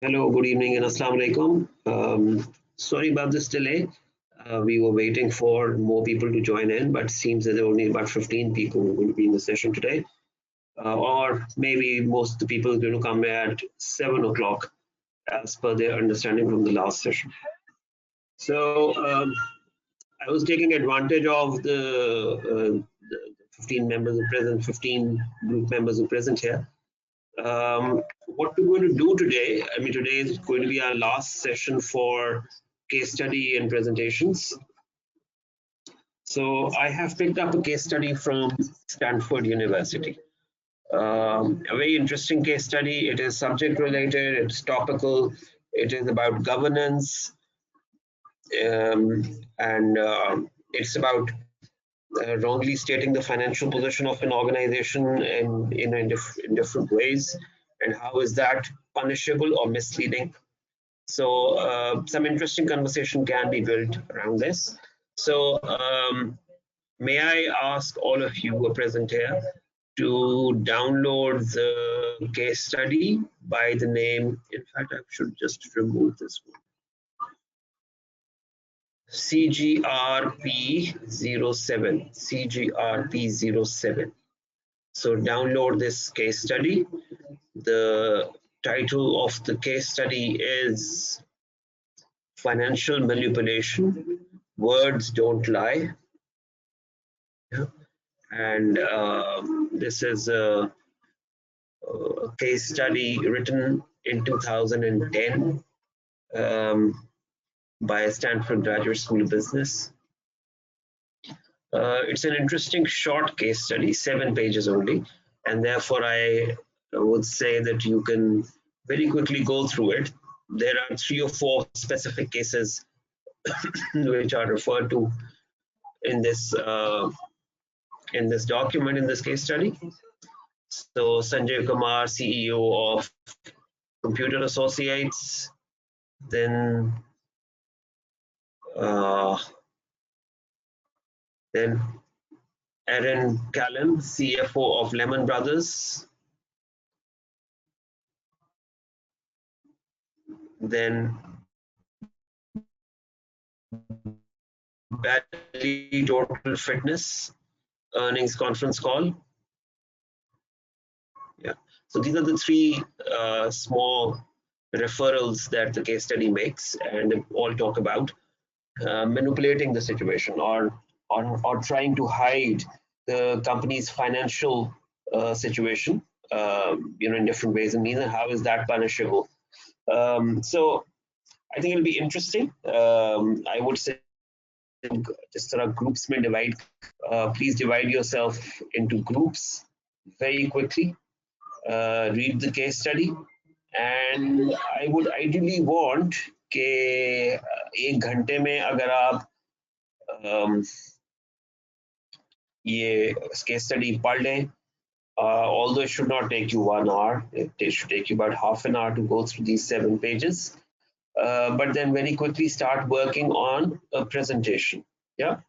Hello, good evening, and assalamu alaikum. Sorry about this delay. We were waiting for more people to join in, but it seems that there are only about 15 people who are going to be in the session today. Or maybe most of the people are going to come at 7 o'clock as per their understanding from the last session. So I was taking advantage of the 15 members who present, 15 group members who present here. What we're going to do today, today is going to be our last session for case study and presentations. So I have picked up a case study from Stanford University. A very interesting case study. It is subject related, it's topical, it is about governance, and it's about wrongly stating the financial position of an organization in different ways, and how is that punishable or misleading. So some interesting conversation can be built around this. So may I ask all of you who are present here to download the case study by the name, in fact, I should just remove this one. CGRP07, CGRP07. So download this case study. The title of the case study is Financial Manipulation, Words Don't Lie. Yeah. And this is a case study written in 2010 by Stanford Graduate School of Business. It's an interesting short case study, 7 pages only, and therefore I would say that you can very quickly go through it. There are 3 or 4 specific cases which are referred to in this document, in this case study. So Sanjay Kumar, CEO of Computer Associates, then Aaron Callum, CFO of Lehman Brothers, then Bally Total Fitness earnings conference call. Yeah, so these are the 3 small referrals that the case study makes, and all talk about manipulating the situation or trying to hide the company's financial situation, in different ways and means, and how is that punishable. So I think it'll be interesting. I would say just sort of groups may divide. Please divide yourself into groups very quickly. Read the case study, and I would ideally want कि 1 घंटे में अगर आप ये case study पढ़ लें, although it should not take you 1 hour, it should take you about half an hour to go through these 7 pages. But then very quickly start working on a presentation. Yeah.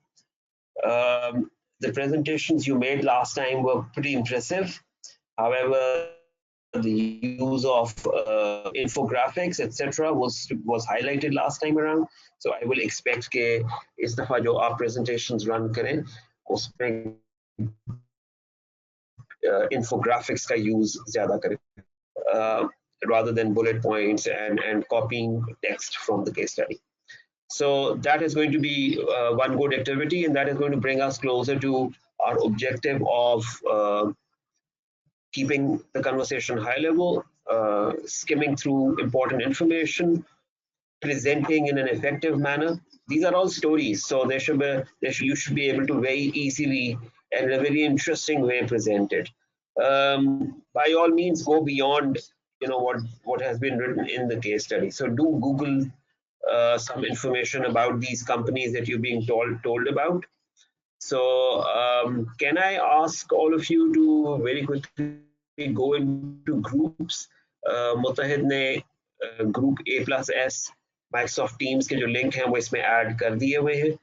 The presentations you made last time were pretty impressive. However, the use of infographics, etc., was highlighted last time around. So I will expect कि इस दफा जो आप presentations run करें, उसमें infographics का use ज़्यादा करें, rather than bullet points and copying text from the case study. So that is going to be one good activity, and that is going to bring us closer to our objective of keeping the conversation high level, skimming through important information, presenting in an effective manner. These are all stories, so you should be able to very easily and in a very interesting way present it. By all means, go beyond what has been written in the case study. So do Google some information about these companies that you're being told about. So can I ask all of you to very quickly go into groups? मुतहिद ने group A+S Microsoft Teams के जो link हैं वो इसमें add कर दिए हुए हैं.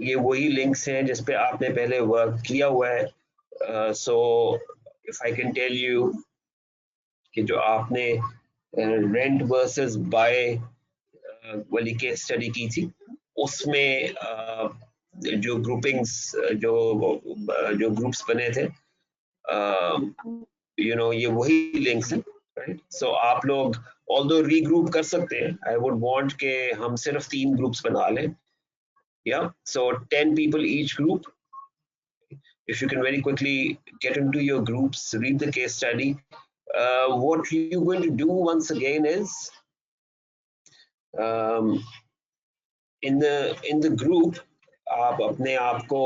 ये वही लिंक्स हैं जिस पे आपने पहले वर्क किया हुआ है. So if I can tell you कि जो आपने रेंट वर्सेस बाय वाली केस स्टडी की थी, उसमें जो ग्रुपिंग्स, जो जो ग्रुप्स बने थे, ये वही लिंक्स हैं, राइट? सो आप लोग ऑल्दो रीग्रुप कर सकते हैं, आई वुड वांट के हम सिर्फ 3 ग्रुप्स बना लें, या सो 10 people each group. If you can very quickly get into your groups, read the case study, what you're going to do once again is, um, in the group, आप अपने आप को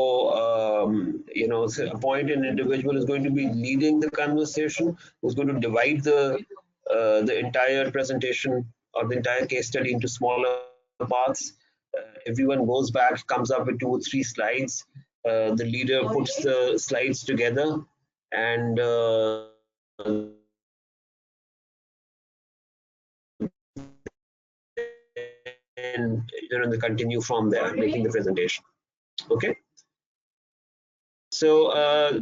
appoint an individual who's going to be leading the conversation, who's going to divide the entire presentation or the entire case study into smaller parts. Everyone goes back, comes up with 2 or 3 slides. The leader puts the slides together, and they continue from there, making the presentation. Okay. So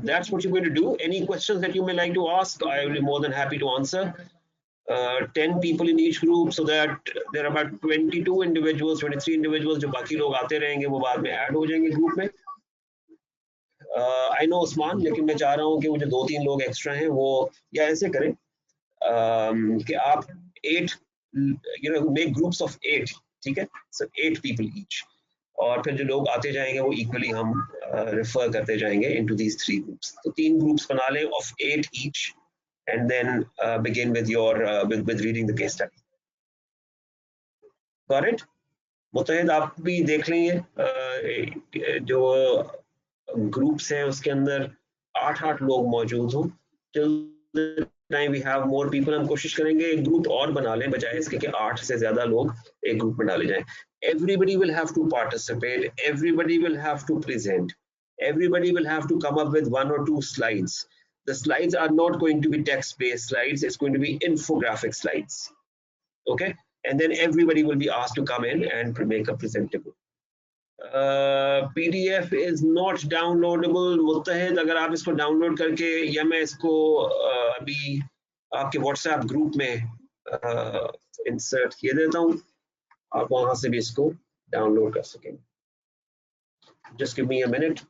that's what you're going to do. Any questions that you may like to ask, I will be more than happy to answer. 10 people in each group, so that there are about 22 individuals, 23 individuals जो बाकी लोग आते रहेंगे वो बाद में add हो जाएंगे ग्रुप में. आई नो उस्मान, लेकिन मैं चाह रहा हूँ कि वो जो 2-3 लोग एक्स्ट्रा हैं वो या ऐसे करें कि आप 8 मेक ग्रुप्स ऑफ 8, ठीक है, सो 8 people each, और फिर जो लोग आते जाएंगे वो इक्वली हम रेफर करते जाएंगे इनटू दीज 3 ग्रुप्स. तो 3 ग्रुप्स बना लें of 8 each, and then begin with your with reading the case study. Got it? मुतहिद आप भी देख लेंगे जो ग्रुप्स हैं उसके अंदर 8-8 लोग मौजूद हों. Till the time we have more people, हम कोशिश करेंगे एक ग्रुप और बना लें बजाय इसके कि 8 से ज्यादा लोग एक ग्रुप में डाले जाएं. Everybody will have to participate, everybody will have to present, everybody will have to come up with 1 or 2 slides. The slides are not going to be text-based slides, it's going to be infographic slides. Okay, and then everybody will be asked to come in and make a presentable. PDF is not downloadable. मुत्तहिद, अगर आप इसको download करके, या मैं इसको अभी आपके WhatsApp group में इंसर्ट किए देता हूँ, आप वहां से भी इसको डाउनलोड कर सकेंगे. Just give me a minute.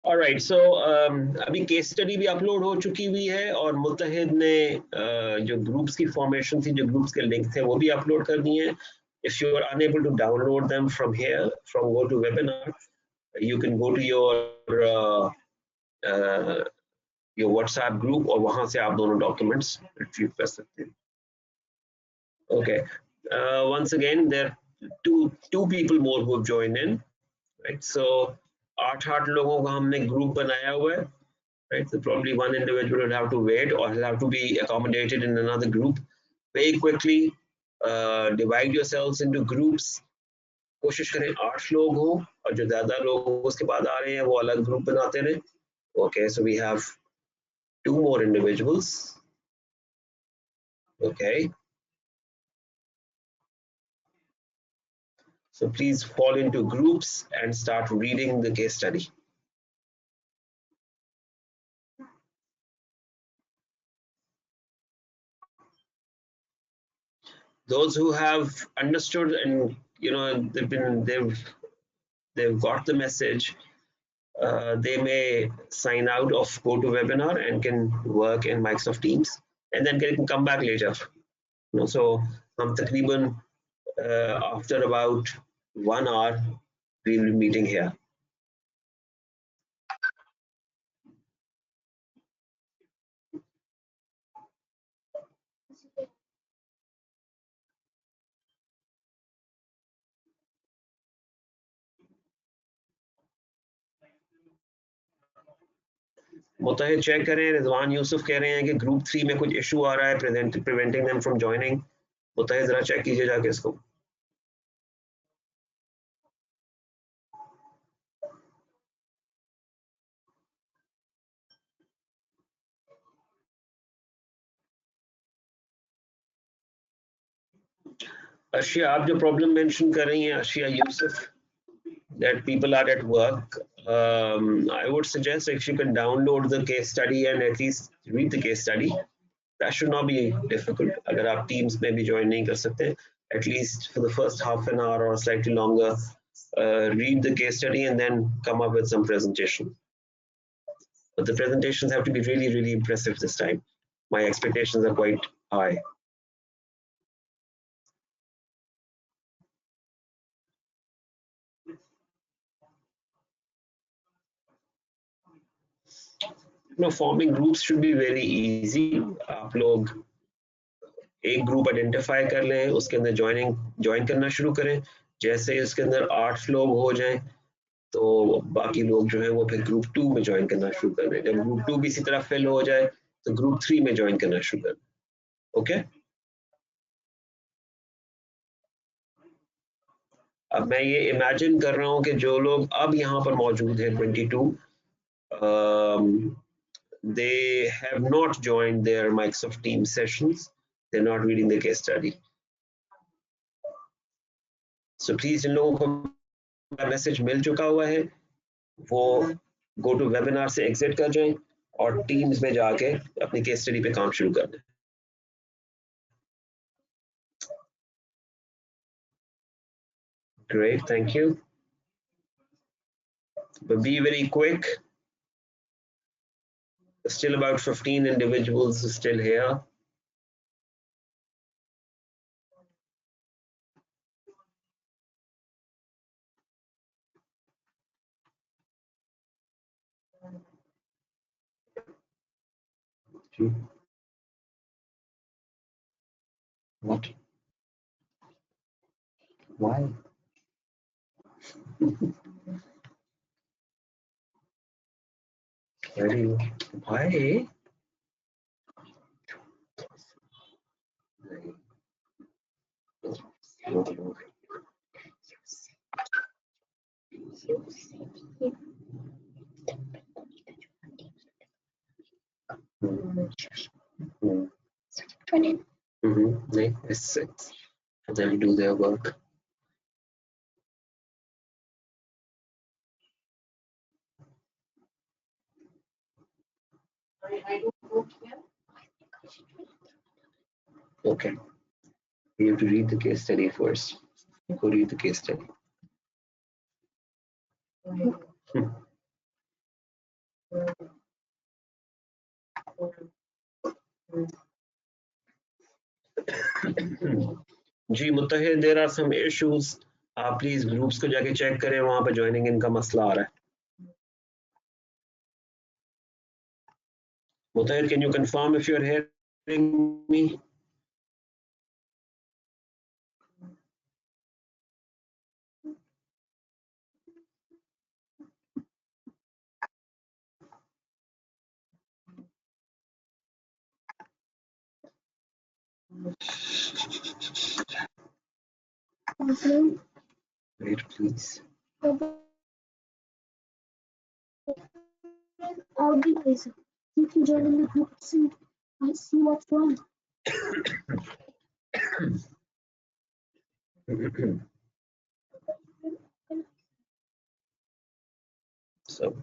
Alright, so अभी केस स्टडी भी अपलोड हो चुकी हुई है, और मुत्तहिद ने जो ग्रुप्स की फॉर्मेशन थी, जो ग्रुप्स के लिंक थे, वो भी अपलोड कर दिए हैं. If you are unable to download them from here, from go to webinar, you can go to uh, uh, your WhatsApp group, और वहां से आप दोनों डॉक्यूमेंट्स रिट्रीव कर सकते हैं. Okay, once again there are two people more who have joined in, right? So 8 लोगों का हमने ग्रुप बनाया हुआ है, right? So probably one individual will have to wait, or will have to be accommodated in another group. Very quickly divide yourselves into groups. कोशिश करें 8 लोग हों, और जो ज्यादा लोग उसके बाद आ रहे हैं वो अलग ग्रुप बनाते रहें. Okay, so we have 2 more individuals. Okay, so please fall into groups and start reading the case study. Those who have understood and they've got the message, they may sign out of GoToWebinar and can work in Microsoft Teams, and then can come back later. So हम तकरीबन after about 1 hour we will be meeting here. Muttahid check करें, रिजवान यूसुफ कह रहे हैं कि group 3 में कुछ issue आ रहा है प्रिवेंटिंग देम फ्रॉम ज्वाइनिंग। मुतहिद जरा चेक कीजिए जाके इसको। अर्शिया, आप जो प्रॉब्लम मेंशन कर रही हैं Arshia Yusuf, that people are at work, I would suggest if you can download the case study and at least read the case study. That should not be difficult. अगर आप teams में भी join नहीं कर सकते, at least for the first half an hour or slightly longer, read the case study and then come up with some presentation. But the presentations have to be really, really impressive this time. My expectations are quite high. Forming groups should be very easy. आप लोग एक group identify कर लें, उसके अंदर join करना शुरू करें। जैसे ही उसके अंदर 8 लोग हो जाएं तो बाकी लोग जो है वो फिर ग्रुप 2 में ज्वाइन करना शुरू कर दें। जब ग्रुप 2 भी इसी तरह फिल हो जाए तो ग्रुप 3 में ज्वाइन करना शुरू कर दें। ओके, अब मैं ये इमेजिन कर रहा हूँ कि जो लोग अब यहाँ पर मौजूद हैं 22, they have not joined their Microsoft Teams sessions. They're not reading the case study. So please जिन लोगों को मैसेज मिल चुका हुआ है वो गो टू वेबिनार से एग्जिट कर जाएं और टीम्स में जाके अपनी केस स्टडी पे काम शुरू कर दें। Great, thank you. But be very quick. Still about 15 individuals still here. What? Why? Why? It's for them to do their work. Okay, you have to read the case study first. Go read the case study. जी Muttahid, there are some issues. आप please groups को जाके check करें, वहां पर joining इनका मसला आ रहा है। मुत्तहिद, can you confirm if you're hearing me? Wait, please. You can join in the group soon. I see what's wrong. So.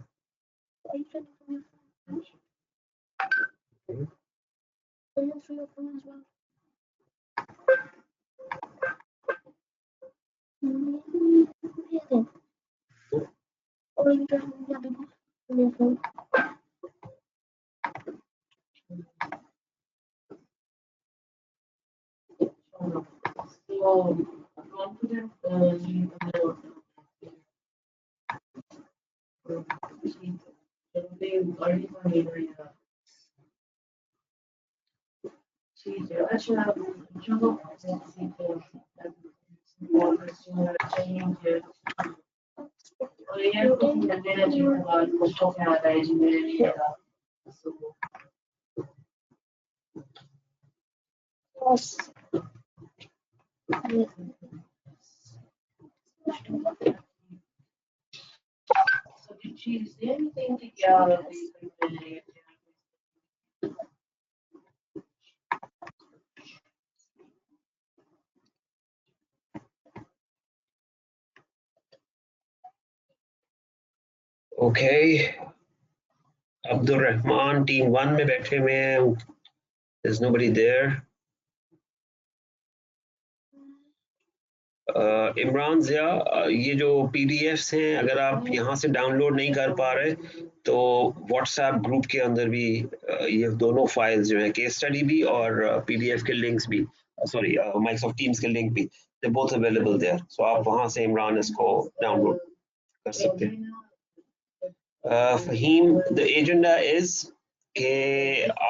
Okay, Abdul Rahman team 1 में बैठे हुए हैं. There's nobody there. Imran Zia, ये जो PDFs हैं अगर आप यहाँ से डाउनलोड नहीं कर पा रहे तो व्हाट्सएप ग्रुप के अंदर भी ये दोनों फाइल्स जो है केस स्टडी भी और PDF के लिंक्स भी, सॉरी माइक्रोसॉफ्ट टीम्स के लिंक भी, दे बोथ अवेलेबल देयर. सो आप वहाँ से इमरान इसको डाउनलोड कर सकते हैं. फहीम, द एजेंडा इज कि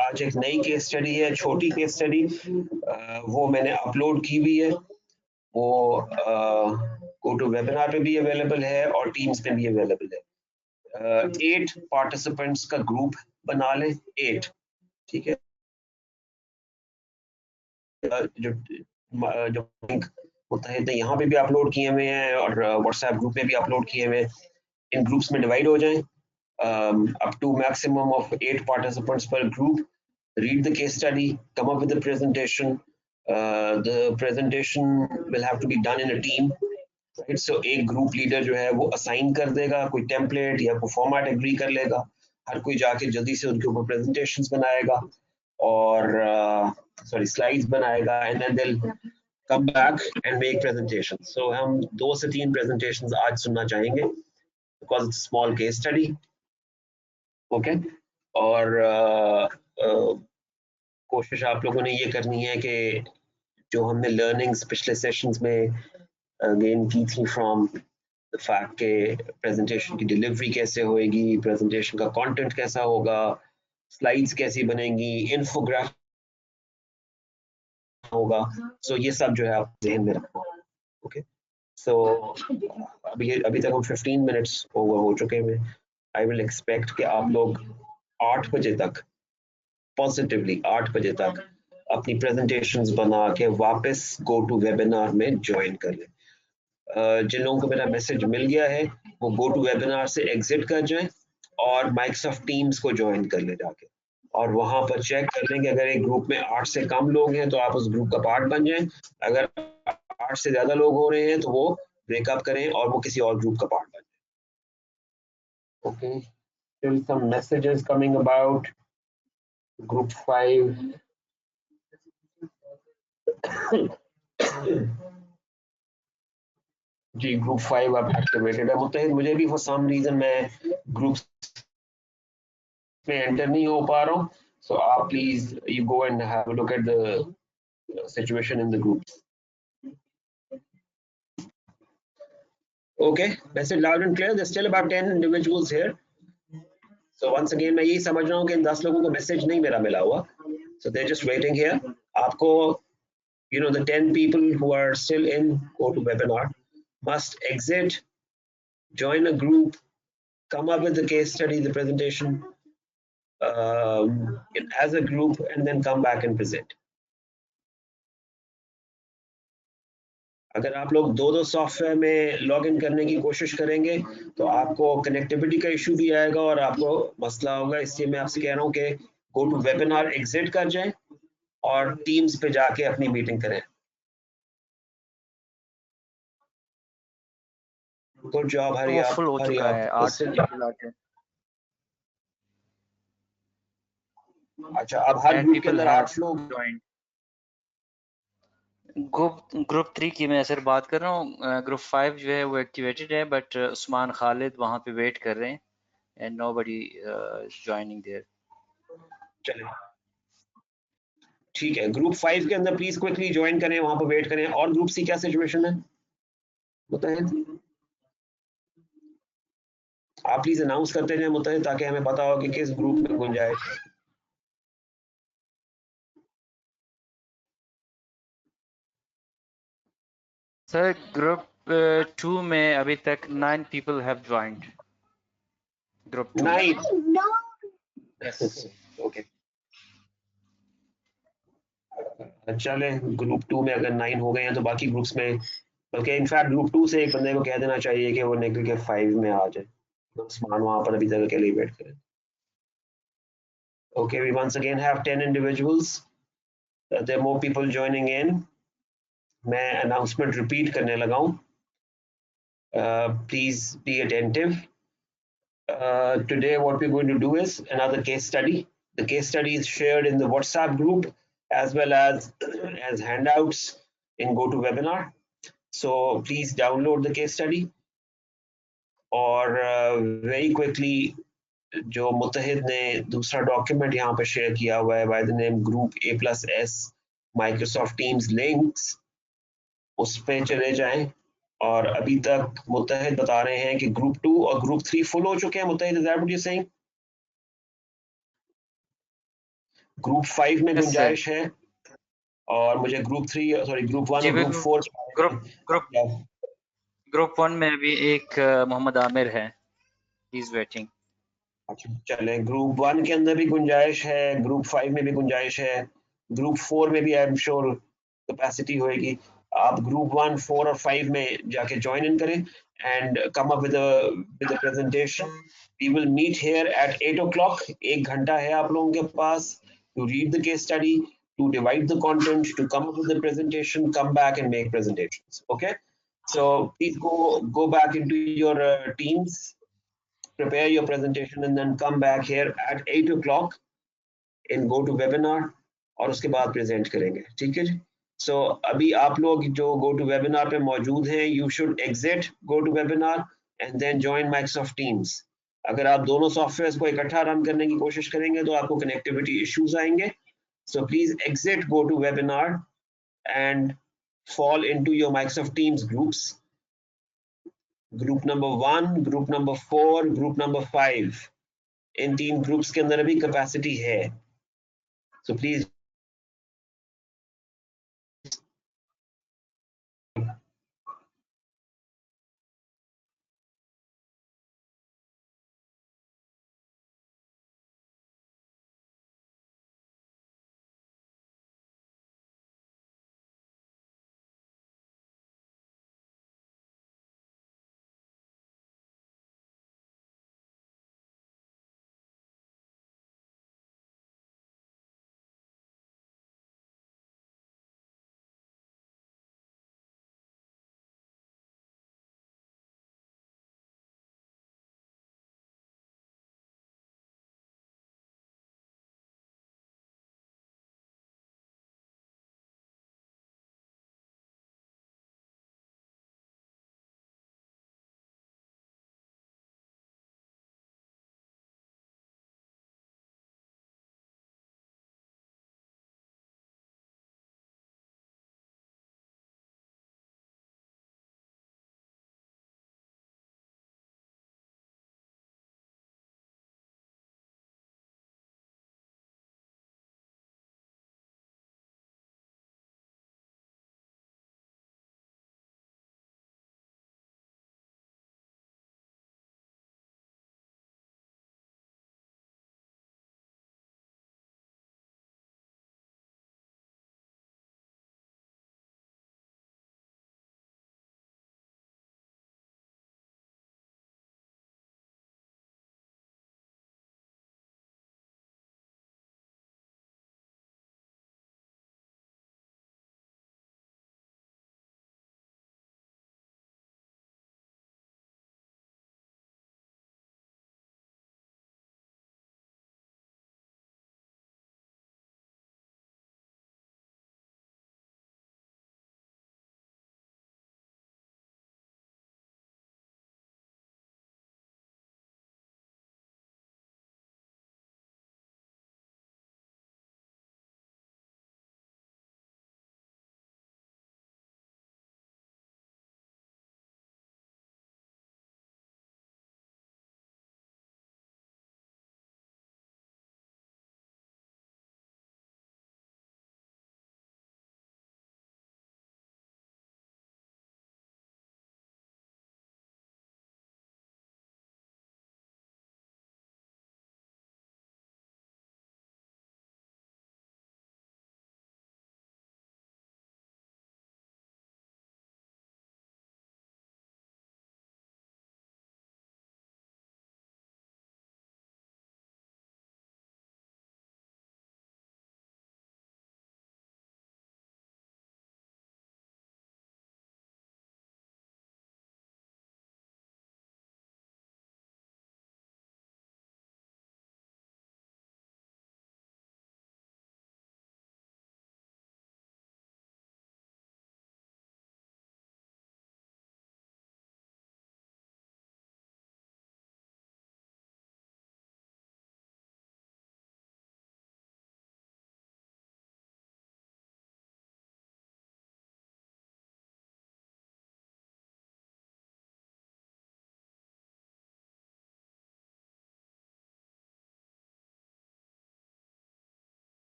आज एक नई केस स्टडी है, छोटी केस स्टडी, वो मैंने अपलोड की हुई है. वो गो टू वेबिनार पे भी अवेलेबल है और टीम्स पे भी अवेलेबल है. 8 पार्टिसिपेंट्स का ग्रुप बना लें, 8, ठीक है. जो जो लिंक मुतहद यहाँ पे भी अपलोड किए हुए हैं और व्हाट्सएप ग्रुप में भी अपलोड किए हुए हैं. इन ग्रुप्स में डिवाइड हो जाएं. Up to maximum of 8 participants per group. Read the case study, come up with a presentation. The presentation will have to be done in a team. Right? So एक group leader जो है वो assign कर देगा कोई template या कोई format agree कर लेगा. हर कोई जाके जल्दी से उनके ऊपर प्रेजेंटेशंस बनाएगा और सॉरी स्लाइड्स बनाएगा and then they'll come back and make presentations. So हम 2 से 3 presentations आज सुनना चाहेंगे because it's a small case study. Okay. और कोशिश आप लोगों ने ये करनी है कि जो हमने लर्निंग्स पिछले सेशंस में गेन की थी फ्रॉम द फैक्ट के प्रेजेंटेशन की डिलीवरी कैसे होएगी, प्रेजेंटेशन का कंटेंट कैसा होगा, स्लाइड्स कैसी बनेंगी, इन्फोग्राफ होगा. सो ये सब जो है आप ध्यान में रखना. ओके. सो अभी तक हम 15 मिनट्स ओवर हो चुके हैं. आई विल एक्सपेक्ट कि आप लोग 8 बजे तक, पॉजिटिवली 8 बजे तक अपनी प्रेजेंटेशंस बना के वापस गो टू वेबिनार में ज्वाइन कर लें. जिन लोगों को मेरा मैसेज मिल गया है वो गो टू वेबिनार से एग्जिट कर जाएं और माइक्रोसॉफ्ट टीम्स को ज्वाइन कर ले जाके, और वहां पर चेक कर लेंगे अगर एक ग्रुप में 8 से कम लोग हैं तो आप उस ग्रुप का पार्ट बन जाएं. अगर 8 से ज्यादा लोग हो रहे हैं तो वो ब्रेकअप करें और वो किसी और ग्रुप का पार्ट बन जाए. Okay. Still some messages coming about group 5. जी ग्रुप 5 अब एक्टिवेटेड है. मुतहिद मुझे भी फॉर सम रीजन मैं ग्रुप में एंटर नहीं हो पा रहा हूँ. सो आप please you go and have a look at the situation in the group. Okay. Message loud and clear. There still about 10 individuals here. So once again मैं यही समझ रहा हूँ कि इन 10 लोगों को मैसेज नहीं मेरा मिला हुआ. So they are just waiting here. आपको you know the 10 people who are still in go to webinar must exit, join a group, come up with the case study, the presentation as a group, and then come back and present. अगर आप लोग दो software में log in करने की कोशिश करेंगे तो आपको कनेक्टिविटी का इशू भी आएगा और आपको मसला होगा. इसलिए मैं आपसे कह रहा हूँ कि गो टू वेबिनार एग्जिट कर जाएं और टीम्स पे जाके अपनी मीटिंग करें. Good job. हरी आप, फुल हो हरी चुका आप. है 8 से मिला के. अच्छा, अब हर 10 ग्रुप के people अंदर have 8 लोग. joined. ग्रुप 3 की मैं सर बात कर रहा हूँ। ग्रुप 5 जो है वो एक्टिवेटेड है, बट उस्मान खालिद वहाँ पे वेट कर रहे हैं एंड नोबडी जॉइनिंग देयर। चले ठीक है, ग्रुप 5 के अंदर प्लीज क्विकली ज्वाइन करें, वहां पर वेट करें। और ग्रुप सी क्या सिचुएशन है मुतहिद? आप प्लीज अनाउंस करते जाए मुतहिद, ताकि हमें पता हो कि किस ग्रुप में गुंजाइश है। सर ग्रुप 2 में अभी तक 9 पीपल हैव ज्वाइंड। ग्रुप 2 में। 9। यस। ओके चले, ग्रुप 2 में अगर 9 हो गए हैं तो बाकी ग्रुप्स में, बल्कि इनफैक्ट ग्रुप 2 से एक बंदे को कह देना चाहिए कि वो निकल के 5 में आ जाए। उस्मान वहां पर अभी तक अकेले वेट करें। Okay, we once again have 10 individuals. There are more people joining in. मैं announcement repeat करने लगा हूँ. Please be attentive. Today what we're going to do is another case study. The case study is shared in the WhatsApp group as well as as handouts in GoToWebinar. So please download the case study, और very quickly जो मुतहिद ने दूसरा document यहाँ पे share किया हुआ है by the name group A+S Microsoft teams links, उस पे चले जाएं। और अभी तक मुतहिद बता रहे हैं कि ग्रुप 2 और ग्रुप 3 फुल हो चुके हैं। Muttahid, is that what you saying? Group 5 में यस सर। गुंजाइश है, और मुझे ग्रुप 3 सॉरी ग्रुप 1 जी और ग्रुप बिल्कुल। 4 ग्रुप ग्रुप ग्रुप 1 में अभी एक मोहम्मद आमिर है, ही इज वेटिंग। अच्छा चले, ग्रुप 1 के अंदर भी गुंजाइश है, ग्रुप 5 में भी गुंजाइश है, ग्रुप 4 में भी आई एम श्योर कैपेसिटी होएगी। आप ग्रुप 1, 4 और 5 में जाके ज्वाइन इन करें and come up with a presentation. We will meet here at 8 o'clock। 1 घंटा है आप लोगों के पास to read the case study, to divide the content, to come up with the presentation, come back and make presentations. Okay, so please go back into your teams, prepare your presentation and then come back here at 8 o'clock in go to webinar, और उसके बाद present करेंगे। ठीक है जी। सो अभी आप लोग जो गो टू वेबिनार पे मौजूद हैं, you should exit go to webinar and then join Microsoft Teams. अगर आप दोनों सॉफ्टवेयर को इकट्ठा रन करने की कोशिश करेंगे तो आपको कनेक्टिविटी इश्यूज आएंगे। So please exit go to webinar and fall into your Microsoft Teams groups. Group number 1, group number 4, group number 5. In 3 groups के अंदर अभी कैपेसिटी है। So please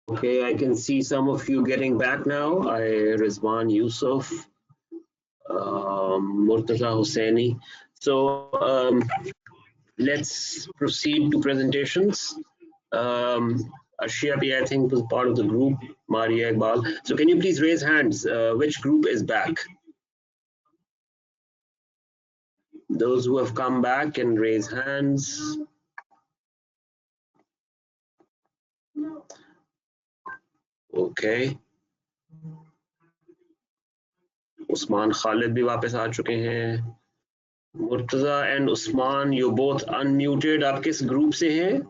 Okay, I can see some of you getting back now. Rizwan Yusuf, Murtaza Hosseini. So let's proceed to presentations. Ashia P, I think, was part of the group, Maria Iqbal. So can you please raise hands? Which group is back? Those who have come back can raise hands. Okay. Usman Khalid भी वापस आ चुके हैं. Murtaza and Usman, you both unmuted. आप किस group से हैं?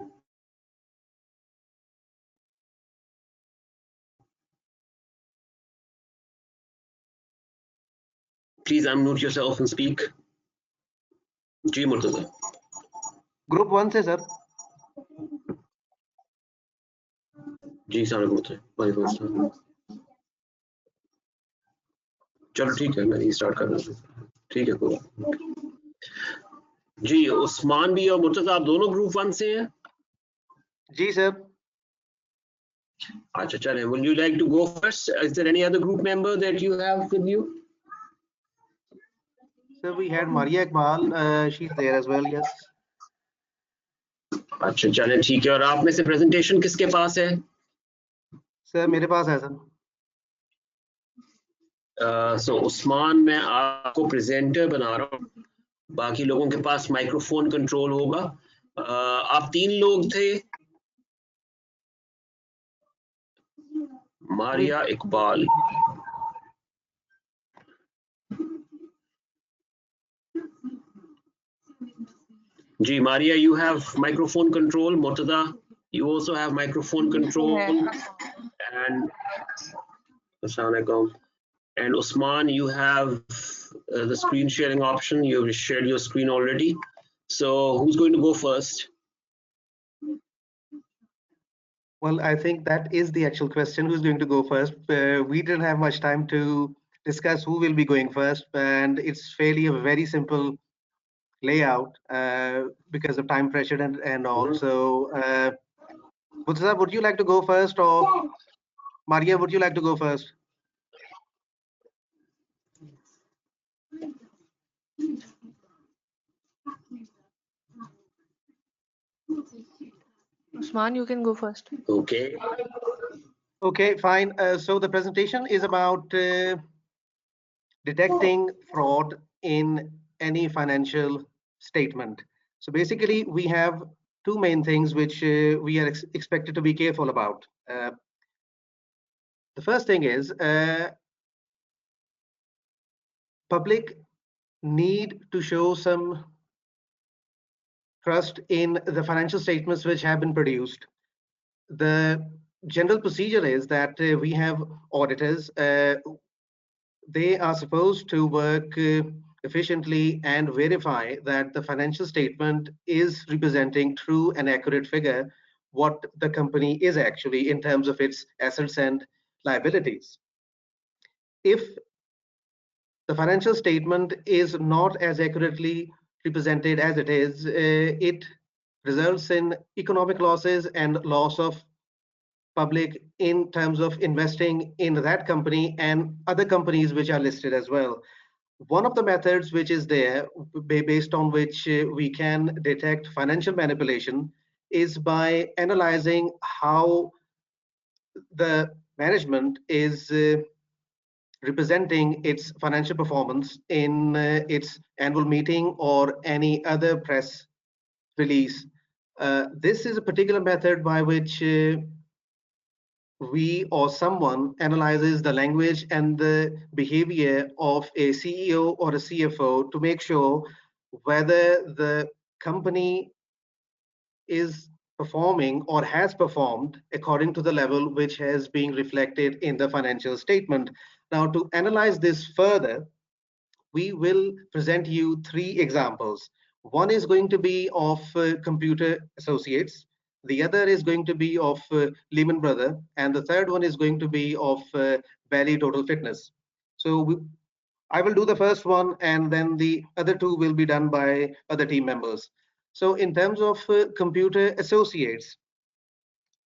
Please unmute yourself and speak. जी Murtaza. Group 1 से सर. जी सलाम. चलो ठीक है, मैं रीस्टार्ट कर रहा हूँ. ठीक है, कोई जी. उस्मान भी और मुर्तजा, आप दोनों ग्रुप 1 से हैं? जी सर. अच्छा चलें. Would you like to go first? Is there any other group member that you have with you? Sir, we had Maria Iqbal. She's there as well. Yes. अच्छा चलें ठीक है. और आप में से प्रेजेंटेशन किसके पास है? सर मेरे पास है सर. सो उस्मान, मैं आपको प्रेजेंटर बना रहा हूँ. बाकी लोगों के पास माइक्रोफोन कंट्रोल होगा. आप 3 लोग थे. मारिया इकबाल, जी Maria, you have microphone control. Murtaza, you also have microphone control. And Assalamualaikum. And Usman, you have the screen sharing option. You have shared your screen already. So who's going to go first? Well, I think that is the actual question. Who's going to go first? We didn't have much time to discuss who will be going first, and it's fairly a very simple layout because of time pressure and also. Murtaza, would you like to go first, or Maria, would you like to go first? Usman, you can go first. Okay. Okay, fine. So the presentation is about detecting fraud in any financial statement. So basically, we have two main things which we are expected to be careful about. The first thing is public need to show some trust in the financial statements which have been produced. The general procedure is that we have auditors. They are supposed to work efficiently and verify that the financial statement is representing true and accurate figure what the company is actually in terms of its assets and liabilities. If the financial statement is not as accurately represented as it is, it results in economic losses and loss of public in terms of investing in that company and other companies which are listed as well. One of the methods which is there based on which we can detect financial manipulation is by analyzing how the management is representing its financial performance in its annual meeting or any other press release. This is a particular method by which we or someone analyzes the language and the behavior of a CEO or a CFO to make sure whether the company is performing or has performed according to the level which has been reflected in the financial statement. Now, to analyze this further, we will present you 3 examples. One is going to be of Computer Associates, the other is going to be of Lehman Brothers, and the third one is going to be of Bally Total Fitness. So I will do the first one, and then the other 2 will be done by other team members. So in terms of Computer Associates,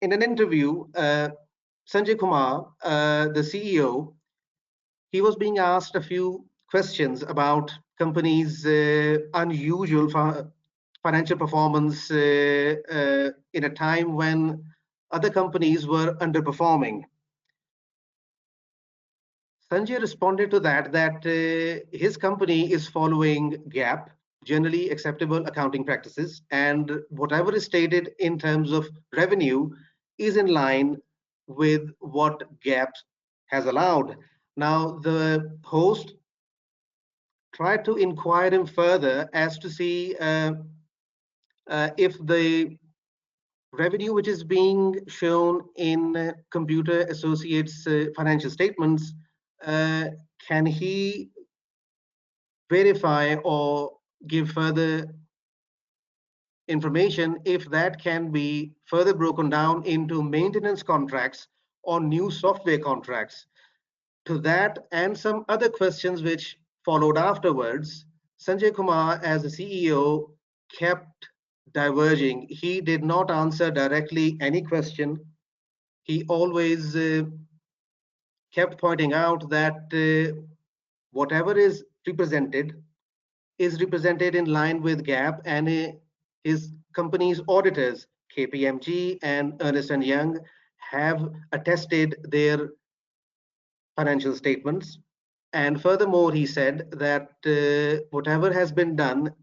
in an interview, Sanjay Kumar, the CEO, he was being asked a few questions about companies' unusual financial performance in a time when other companies were underperforming. Sanjay responded to that his company is following GAAP, generally acceptable accounting practices, and whatever is stated in terms of revenue is in line with what GAAP has allowed. Now, the host tried to inquire him further as to see if the revenue which is being shown in Computer Associates financial statements, can he verify or give further information if that can be further broken down into maintenance contracts or new software contracts. To that and some other questions which followed afterwards, Sanjay Kumar, as the CEO, kept diverging. He did not answer directly any question. He always kept pointing out that whatever is represented in line with GAAP, and his company's auditors, KPMG and Ernst & Young, have attested their financial statements. And furthermore, he said that whatever has been done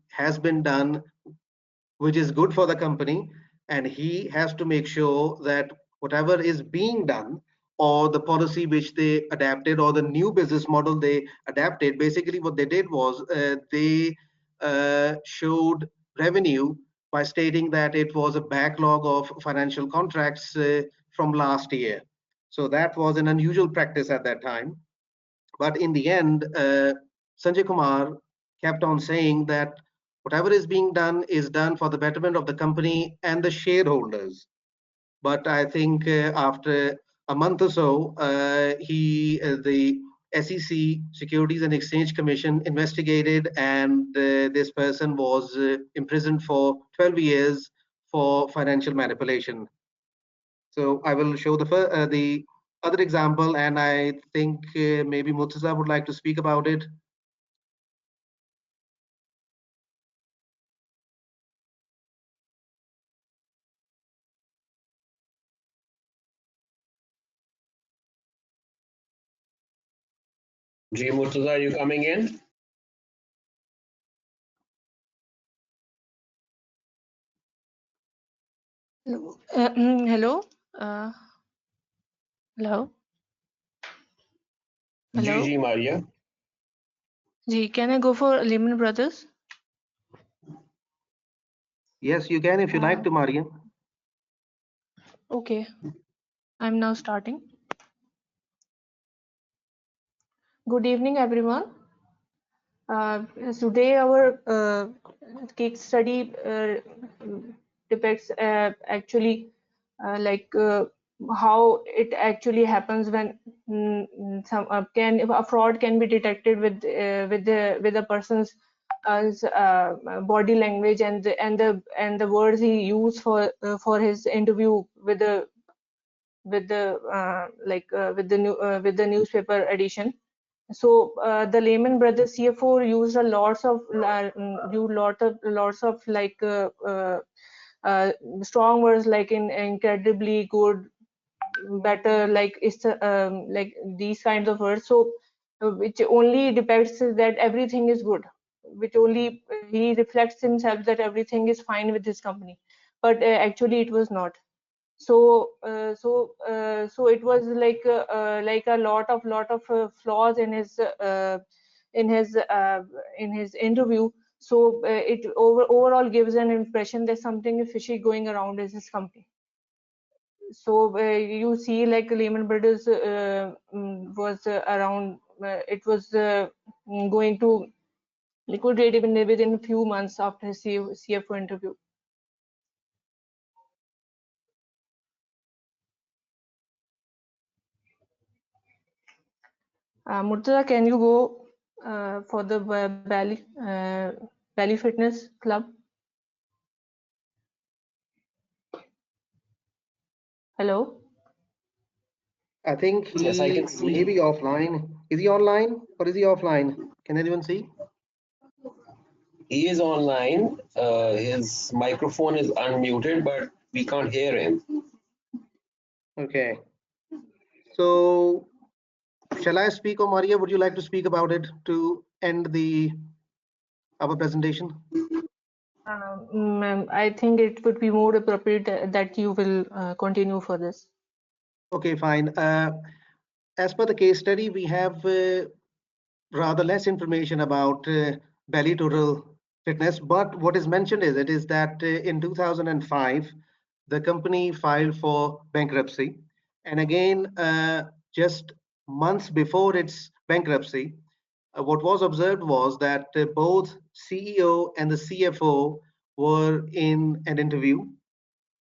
which is good for the company, and he has to make sure that whatever is being done, or the policy which they adapted, or the new business model they adapted, basically what they did was they showed revenue by stating that it was a backlog of financial contracts from last year. So that was an unusual practice at that time. But in the end, Sanjay Kumar kept on saying that whatever is being done is done for the betterment of the company and the shareholders. But I think after a month or so, the SEC, Securities and Exchange Commission, investigated, and this person was imprisoned for 12 years for financial manipulation. So I will show the other example, and I think maybe Murtaza would like to speak about it. G. Murtaza, are you coming in? Hello. Hello. Hello. Hello. G. Maria. Ji, can I go for Lehman Brothers? Yes, you can if you like to, Maria. Okay. I'm now starting. Good evening, everyone. Today our case study depicts actually how it actually happens when a fraud can be detected with a person's body language and the words he used for his interview with the newspaper edition. So the Lehman Brothers CFO used lots of strong words like incredibly good, better, like it's like these kinds of words. So which only depicts that everything is good, which only he reflects himself that everything is fine with his company, but actually it was not. So it was like a lot of flaws in his interview. So it overall gives an impression that something fishy going around in his company. So you see, like Lehman Brothers was around, it was going to liquidate even within a few months after his CFO interview. Murtaza, can you go for the Bally Fitness Club? Hello? I think he Yes, I can see. may be offline. Is he online or is he offline? Can anyone see? He is online. His microphone is unmuted, but we can't hear him. Okay. So shall I speak, or Maria, would you like to speak about it to end our presentation? I think it would be more appropriate that you will continue for this. Okay, fine. As per the case study, we have rather less information about belly total fitness, but what is mentioned is that in 2005, the company filed for bankruptcy. And again, just months before its bankruptcy, what was observed was that both CEO and the CFO were in an interview,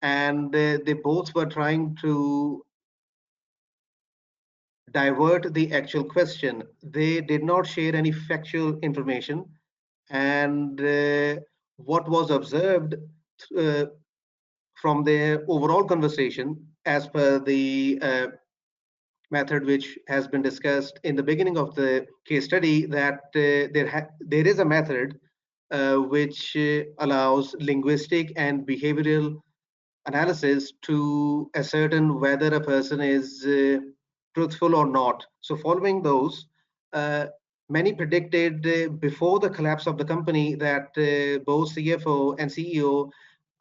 and they both were trying to divert the actual question. They did not share any factual information, and what was observed uh, from their overall conversation, as per the method which has been discussed in the beginning of the case study, that there is a method which allows linguistic and behavioral analysis to ascertain whether a person is truthful or not. So following those, many predicted before the collapse of the company that both CFO and CEO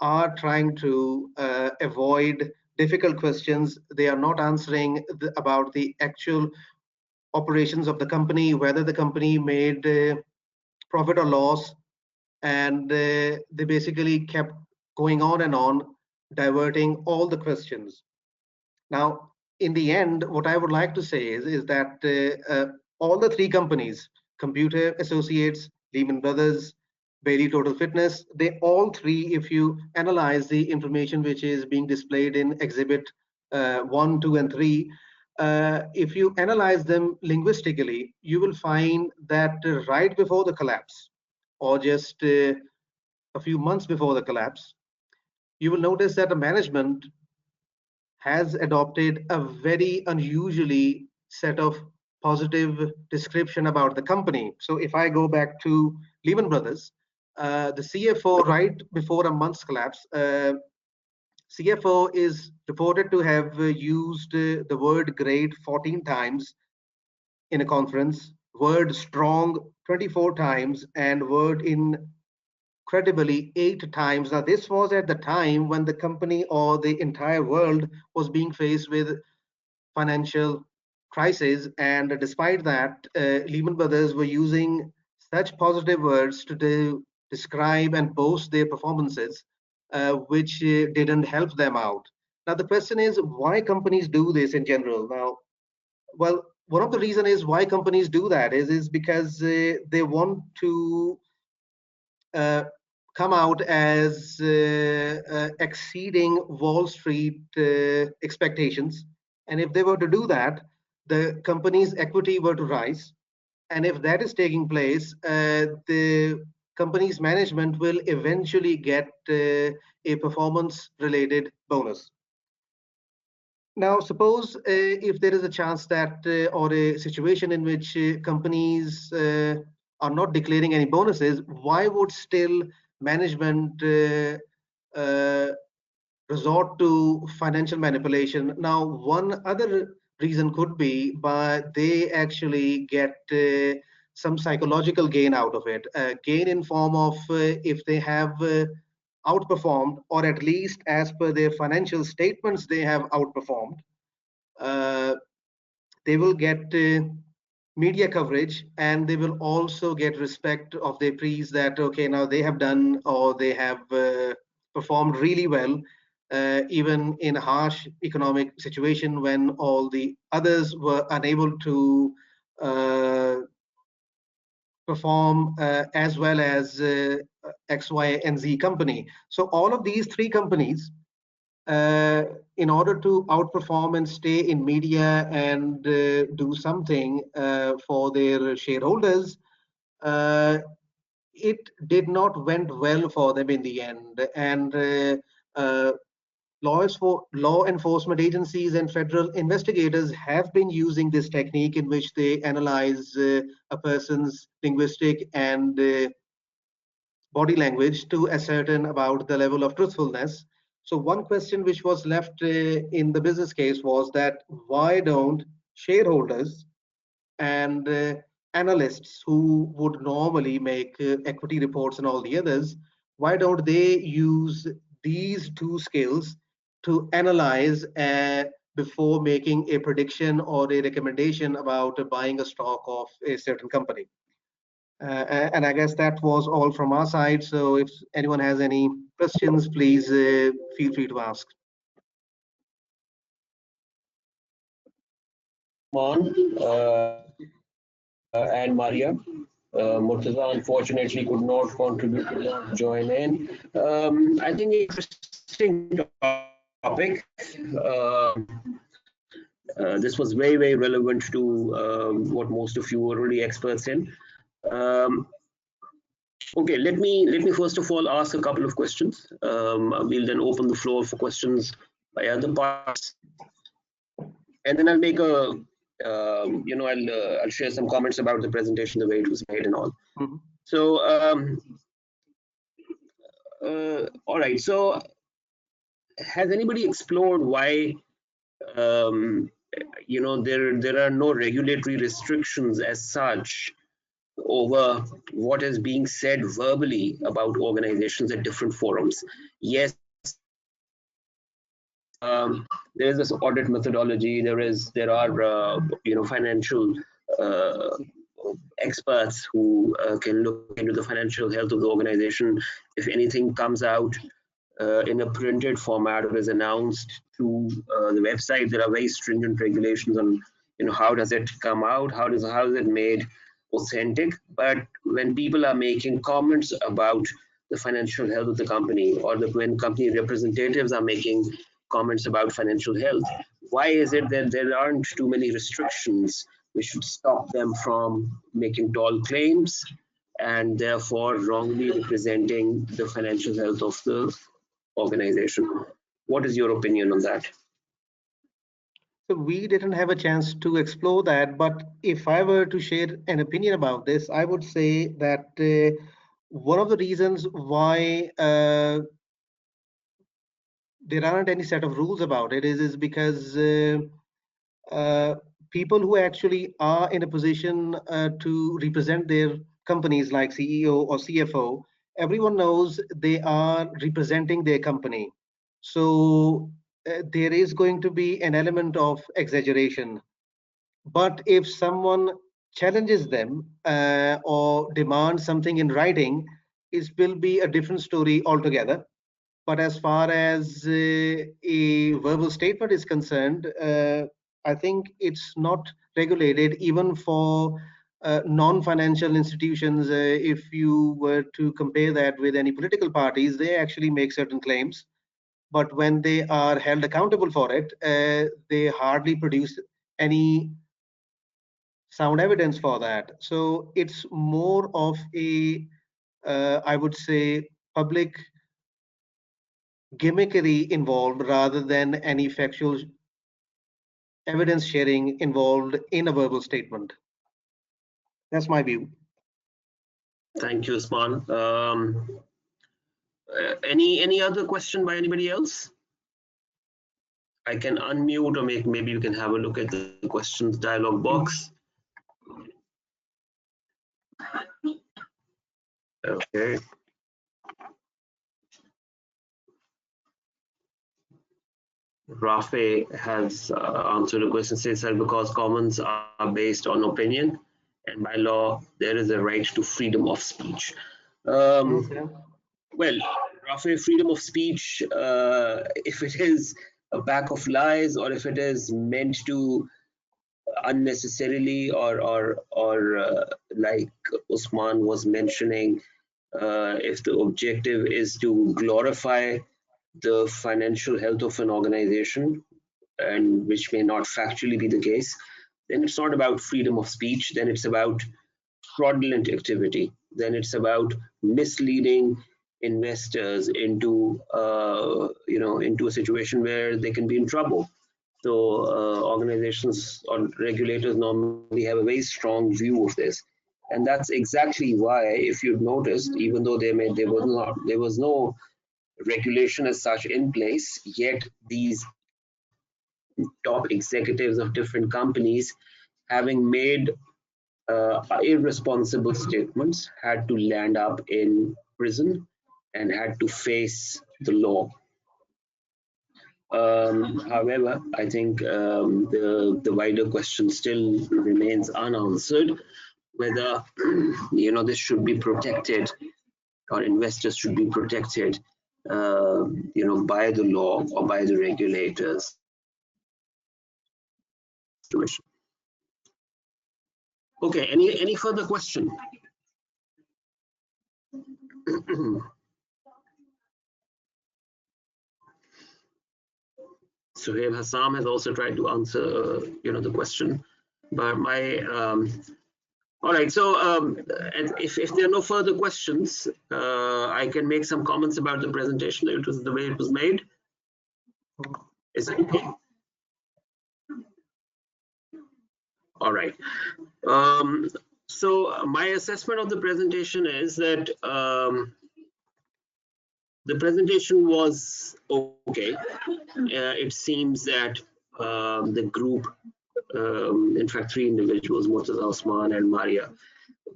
are trying to avoid difficult questions. They are not answering about the actual operations of the company, whether the company made profit or loss, and they basically kept going on and on, diverting all the questions. Now, in the end, what I would like to say is that all the three companies, Computer Associates, Lehman Brothers, Bailey Total Fitness, they all three, if you analyze the information which is being displayed in Exhibit 1, 2, and 3, if you analyze them linguistically, you will find that right before the collapse, or just a few months before the collapse, you will notice that the management has adopted a very unusually set of positive description about the company. So if I go back to Lehman Brothers, the CFO right before a month's collapse, CFO is reported to have used the word great 14 times in a conference, word strong 24 times, and word incredibly 8 times. Now, this was at the time when the company or the entire world was being faced with financial crisis, and despite that, Lehman Brothers were using such positive words to describe and boast their performances, which didn't help them out. Now, the question is why companies do this in general. Now, well, one of the reasons is why companies do that is because they want to come out as exceeding Wall Street expectations. And if they were to do that, the company's equity were to rise. And if that is taking place, the company's management will eventually get a performance related bonus. Now, suppose if there is a chance that or a situation in which companies are not declaring any bonuses, why would still management resort to financial manipulation? Now, one other reason could be but they actually get some psychological gain out of it, gain in form of if they have outperformed, or at least as per their financial statements they have outperformed, uh, they will get media coverage, and they will also get respect of their peers that okay, now they have done or they have performed really well, even in a harsh economic situation when all the others were unable to uh, perform as well as X, Y, and Z company. So all of these three companies, in order to outperform and stay in media and do something for their shareholders, it did not went well for them in the end. And law enforcement agencies and federal investigators have been using this technique in which they analyze a person's linguistic and body language to ascertain about the level of truthfulness. So one question which was left in the business case was that why don't shareholders and analysts who would normally make equity reports and all the others, why don't they use these two skills to analyze before making a prediction or a recommendation about buying a stock of a certain company? And I guess that was all from our side. So if anyone has any questions, please feel free to ask. On and Maria. Murtaza unfortunately could not contribute, could not join in. I think interesting topic. This was very, very relevant to what most of you were already experts in. Okay, let me first of all ask a couple of questions. We'll then open the floor for questions by other parts, and then I'll make a I'll share some comments about the presentation, the way it was made, and all. Mm-hmm. So, all right. So, has anybody explored why there are no regulatory restrictions as such over what is being said verbally about organizations at different forums? Yes, there is this audit methodology. There are financial experts who can look into the financial health of the organization. If anything comes out in a printed format or is announced to the website, there are very stringent regulations on how does it come out, how is it made authentic. But when people are making comments about the financial health of the company, or when company representatives are making comments about financial health, why is it that there aren't too many restrictions which should stop them from making tall claims and therefore wrongly representing the financial health of the organization? What is your opinion on that? So we didn't have a chance to explore that, but if I were to share an opinion about this, I would say that one of the reasons why there aren't any set of rules about it is because people who actually are in a position to represent their companies, like CEO or CFO, everyone knows they are representing their company. So there is going to be an element of exaggeration. But if someone challenges them or demands something in writing, it will be a different story altogether. But as far as a verbal statement is concerned, I think it's not regulated even for non-financial institutions. If you were to compare that with any political parties, they actually make certain claims. But when they are held accountable for it, they hardly produce any sound evidence for that. So it's more of a, I would say, public gimmickry involved rather than any factual evidence sharing involved in a verbal statement. That's my view. Thank you, Usman. Any other question by anybody else? I can unmute, or maybe you can have a look at the questions dialog box. Okay. Rafe has answered a question, says that because comments are based on opinion, and by law there is a right to freedom of speech. Okay. Well, Rafe, freedom of speech, if it is a pack of lies, or if it is meant to unnecessarily, or like Usman was mentioning, if the objective is to glorify the financial health of an organization, and which may not factually be the case, then it's not about freedom of speech, then it's about fraudulent activity, then it's about misleading investors into into a situation where they can be in trouble. So organizations or regulators normally have a very strong view of this, and that's exactly why, if you've noticed, even though there was no regulation as such in place, yet these top executives of different companies, having made irresponsible statements, had to land up in prison and had to face the law. However, I think the wider question still remains unanswered, whether this should be protected, or investors should be protected by the law or by the regulators. Okay, any further question? Suhaib Hassam has also tried to answer the question, but all right, so if there are no further questions, I can make some comments about the presentation. It was the way it was made. Is it okay? All right. So my assessment of the presentation is that the presentation was okay. It seems that the group, in fact, 3 individuals, Murtaza, Osman, and Maria,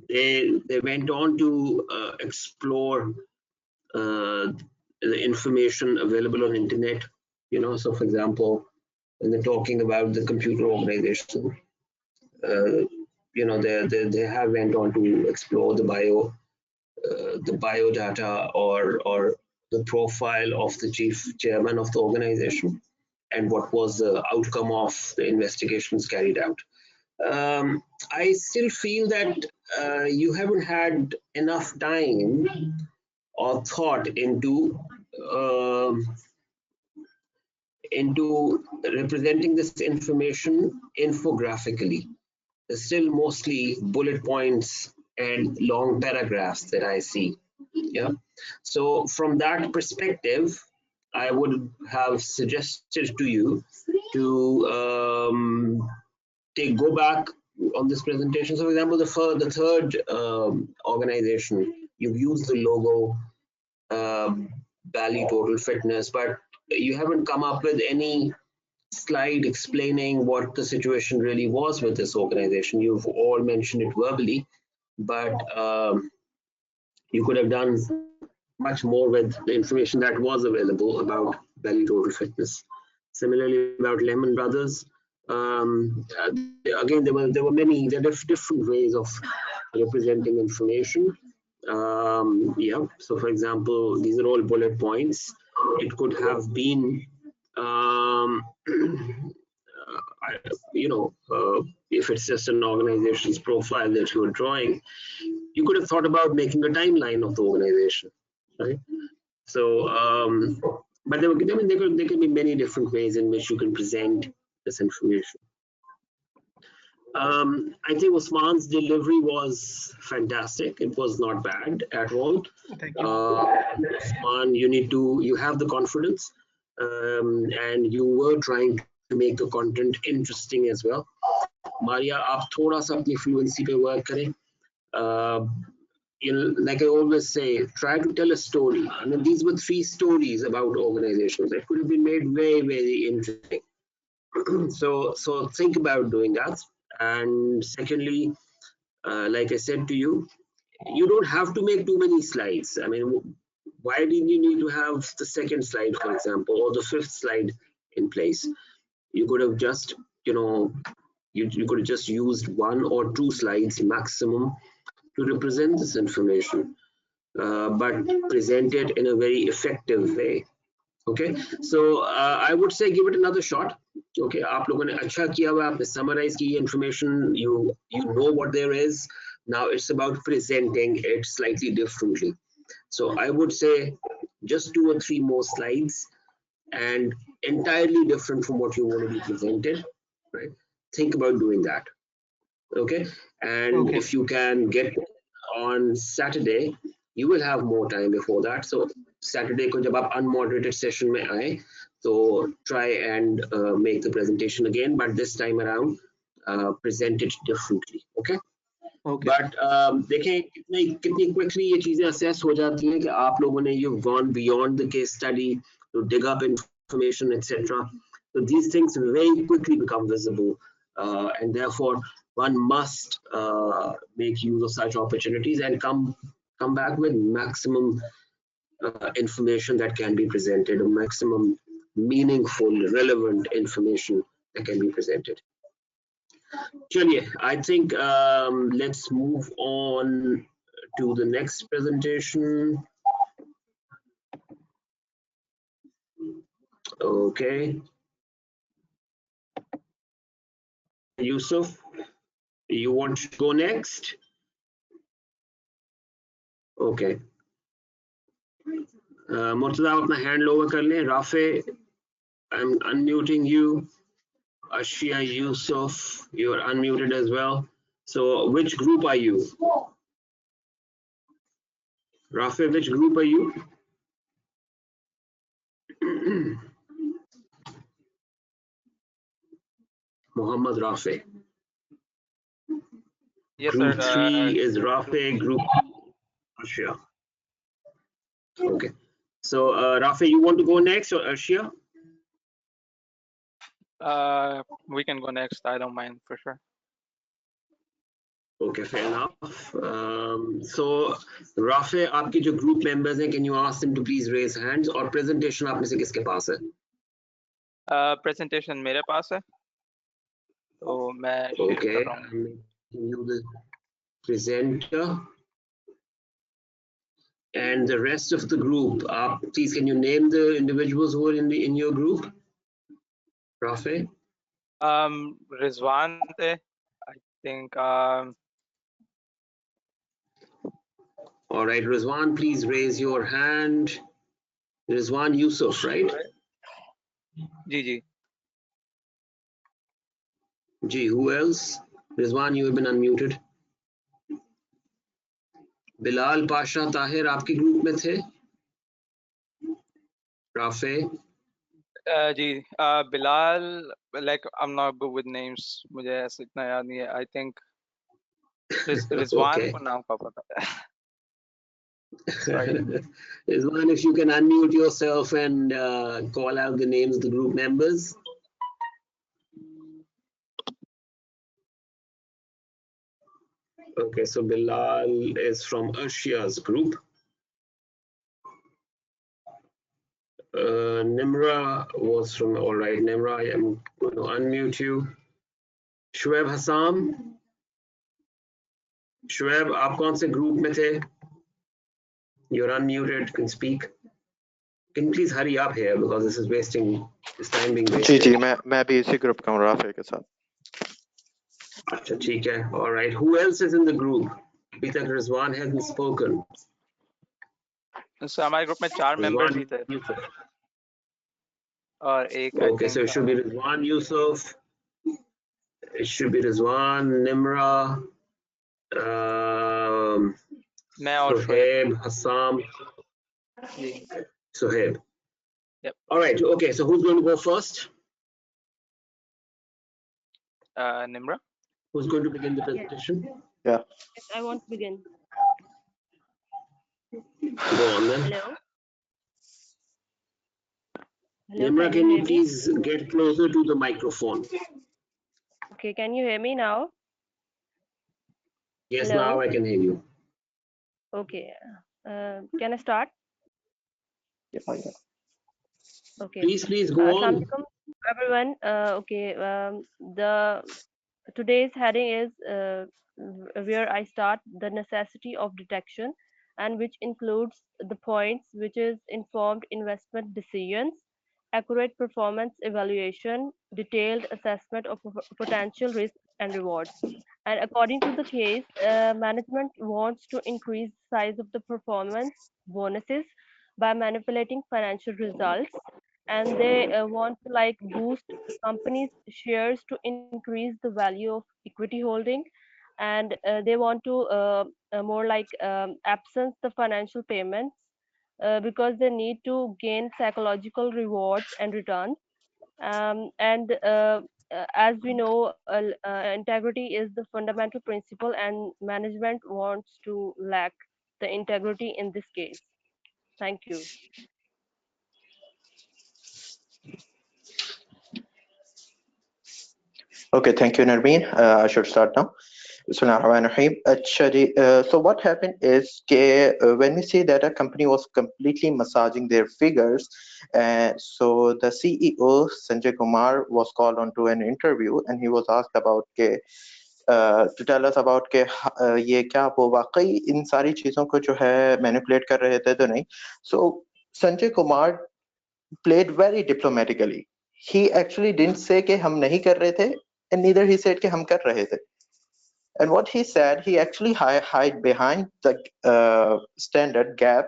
they went on to explore the information available on internet. So for example, when they're talking about the computer organization, they have went on to explore the biodata or the profile of the chief chairman of the organization and what was the outcome of the investigations carried out. I still feel that you haven't had enough time or thought into representing this information infographically. There's still mostly bullet points and long paragraphs that I see. Yeah. So from that perspective, I would have suggested to you to go back on this presentation. So for example, the third organization, you've used the logo Bally Total Fitness, but you haven't come up with any slide explaining what the situation really was with this organization. You've all mentioned it verbally, but you could have done much more with the information that was available about Bally Total Fitness. Similarly, about Lehman Brothers, again, there were different ways of representing information. Yeah, so for example, these are all bullet points. It could have been if it's just an organization's profile that you are drawing, you could have thought about making a timeline of the organization, right? So, but there could be many different ways in which you can present this information. I think Usman's delivery was fantastic. It was not bad at all. Thank you. Usman, you have the confidence, and you were trying to make the content interesting as well. Maria, आप थोड़ा सा अपनी fluency पे work करें. Like I always say, try to tell a story. I mean, these were 3 stories about organizations that could have been made very, very interesting. So think about doing that. And secondly, like I said to you, you don't have to make too many slides. I mean, why did you need to have the 2nd slide, for example, or the 5th slide in place? You could have just, you could have just used 1 or 2 slides maximum to represent this information, but present it in a very effective way. Okay, so I would say give it another shot. Okay, आप लोगों ने अच्छा किया हुआ, आपने summarize की information, you know what there is. Now it's about presenting it slightly differently. So I would say just 2 or 3 more slides and entirely different from what you already presented, right? Think about doing that. Okay, and if you can get on Saturday, you will have more time before that. So Saturday को जब आप unmoderated session में आए, so try and make the presentation again, but this time around present it differently. Okay. Okay. But देखें कितनी quickly ये चीजें assess हो जाती हैं कि आप लोगों ने you've gone beyond the case study to dig up information, etc. So these things very quickly become visible, and therefore one must make use of such opportunities and come back with maximum information that can be presented, maximum meaningful, relevant information that can be presented. Chaliye, I think let's move on to the next presentation. Okay. Yusuf, you want to go next? Okay. Murtaza, अपना hand lower कर लें. Rafe, I'm unmuting you. Ashia, Yusuf, you're unmuted as well. So which group are you? Rafe, which group are you? Muhammad Rafe. Yes, Group sir. 3 is Rafe, group 2 Ashia. Okay. So Rafe, you want to go next or Ashia? We can go next. I don't mind for sure. Okay, fair enough. So Rafe, आपके जो group members हैं, can you ask them to please raise hands? और presentation आप में से किसके पास है? Presentation मेरे पास है, तो मैं share Okay, कर रहा हूँ. I'm making you the presenter. And the rest of the group, please can you name the individuals who are in your group? Rafe? Rizwan थे, I think. All right, Rizwan, please raise your hand. Rizwan Yusuf, right? Ji. Gee, who else? Rizwan, you have been unmuted. Bilal Pasha Tahir, आपके group में थे? Rafe? Ji. Bilal, like I'm not good with names. मुझे ऐसे इतना याद नहीं है. I think Rizwan Okay. को नाम का पता है. Sorry. Rizwan, if you can unmute yourself and call out the names of the group members. Okay, so Bilal is from Ashia's group. Nimra was from, all right, Nimra, I am going to unmute you. Shoaib Hassam. Shoaib, आप कौन से group में थे? You're unmuted, can speak. Can you please hurry up here because this is wasting, this time being wasted. जी मैं भी इसी group का हूँ राफे के साथ. अच्छा ठीक है. All right, who else is in the group? अभी तक Rizwan hasn't spoken. So हमारे ग्रुप में 4 members ही थे. और एक I Okay, so think, it should be Rizwan Yusuf. It should be Rizwan, Nimra, मैं और Sohaib, Hassam. Ji. Sohaib. Yep. All right, okay, so who's going to go first? Nimra. Who's going to begin the presentation? Yeah. Yes, I want to begin. Go on then. Hello. Hello, Nimra, can can you you hear me? please get closer to the microphone? Okay, can you hear me now? Yes, Hello? now I can hear you. Okay. Can I start? Okay. Please go on. Assalamualaikum, everyone. Today's heading is where I start the necessity of detection, and which includes the points which is informed investment decisions, accurate performance evaluation, detailed assessment of potential risks and rewards. And according to the case, management wants to increase the size of the performance bonuses by manipulating financial results, and they want to boost the company's shares to increase the value of equity holding, and they want to more like absence the financial payments because they need to gain psychological rewards and returns. And as we know, integrity is the fundamental principle, and management wants to lack the integrity in this case. Thank you. Okay, thank you, Narmeen. I should start now. Bismillahirrahmanirrahim. अच्छा जी, so what happened is when we see that a company was completely massaging their figures, so the CEO Sanjay Kumar was called onto an interview and he was asked about to tell us about ये क्या वो वाकई इन सारी चीजों को जो है manipulate कर रहे थे तो नहीं. So Sanjay Kumar played very diplomatically. He actually didn't say कि हम नहीं कर रहे थे, and neither he said कि हम कर रहे थे. And what he said, he actually hide behind the standard gap,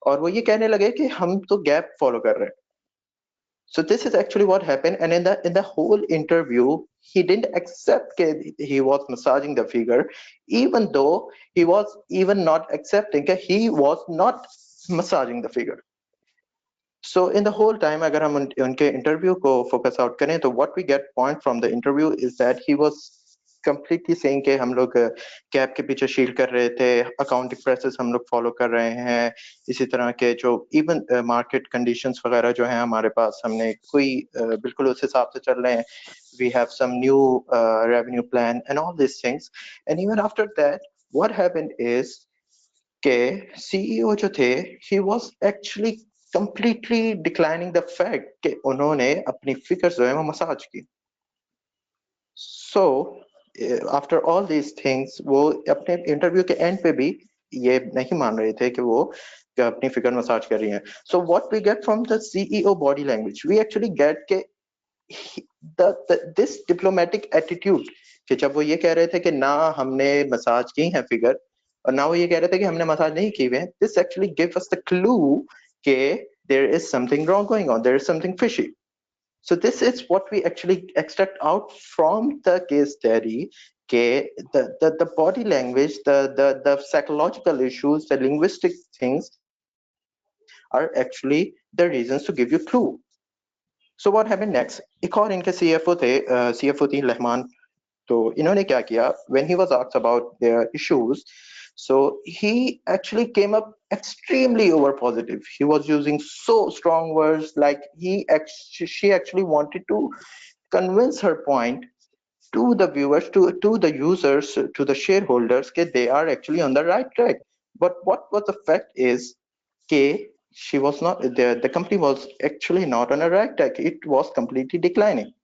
और वो ये कहने लगे कि हम तो gap follow कर रहे हैं. So this is actually what happened, and in the whole interview, he didn't accept that he was massaging the figure, even though he was even not accepting that he was not massaging the figure. So in the whole time, अगर हम उनके interview को focus out करें, तो what we get point from the interview is that he was completely saying कि हम लोग cap के पीछे शील्ड कर रहे थे, accounting practices हम लोग follow कर रहे हैं, इसी तरह के जो even market conditions वगैरह जो हैं हमारे पास, हमने कोई बिल्कुल उस हिसाब से चल रहे हैं. We have some new revenue plan and all these things. And even after that, what happened is के CEO जो थे, he was actually completely declining the fact कि उन्होंने अपनी figures जो है वो massage की. So after all these things, वो अपने interview के end पे भी ये नहीं मान रहे थे कि वो अपनी figure massage कर रही हैं. So what we get from the CEO body language, we actually get के this diplomatic attitude कि जब वो ये कह रहे थे कि ना हमने मसाज की है फिगर और ना वो ये कह रहे थे कि हमने मसाज नहीं की हुए हैं, this actually gives us the clue कि there is something wrong going on, there is something fishy. So this is what we actually extract out from the case study. The body language, the psychological issues, the linguistic things are actually the reasons to give you clue. So what happened next? एक और इनके CFO थे, CFO थी रहमान. तो इन्होंने क्या किया? When he was asked about their issues, so he actually came up extremely over positive. He was using so strong words, like she actually wanted to convince her point to the viewers, to the users, to the shareholders that they are actually on the right track. But what was the fact is that she was not, the company was actually not on a right track. It was completely declining.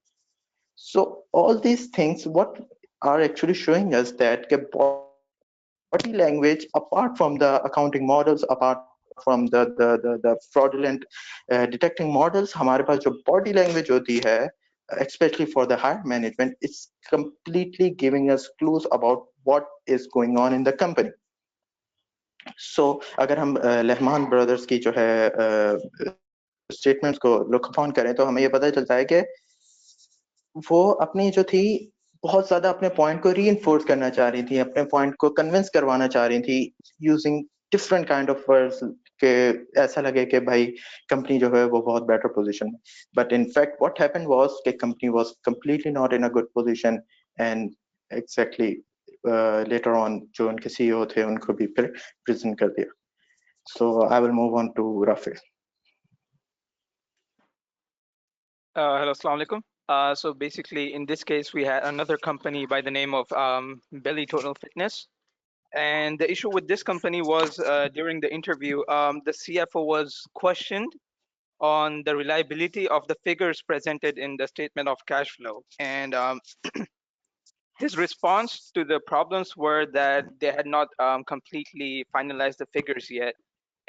So all these things, what are actually showing us that body language, apart from the accounting models, apart from the fraudulent detecting models, हमारे पास जो body language होती है, especially for the higher management, it's completely giving us clues about what is going on in the company. So अगर हम लहमान brothers की जो है statements को लुक अपॉन करें, तो हमें ये पता चलता है कि वो अपनी जो थी बहुत ज्यादा अपने पॉइंट को रीइंफोर्स करना चाह रही थी, अपने पॉइंट को कन्विंस करवाना चाह रही थी, using different kind of words के ऐसा लगे कि भाई कंपनी जो है वो बहुत बेटर पोजीशन में. But in fact what happened was कि company was completely not in a good position, and exactly later on जो उनके सीईओ थे उनको भी फिर प्रेजेंट कर दिया. So I will move on to Rafil. Hello, assalamu alaikum. So basically, in this case, we had another company by the name of Belly Total Fitness. And the issue with this company was during the interview, the CFO was questioned on the reliability of the figures presented in the statement of cash flow. And his response to the problems were that they had not completely finalized the figures yet.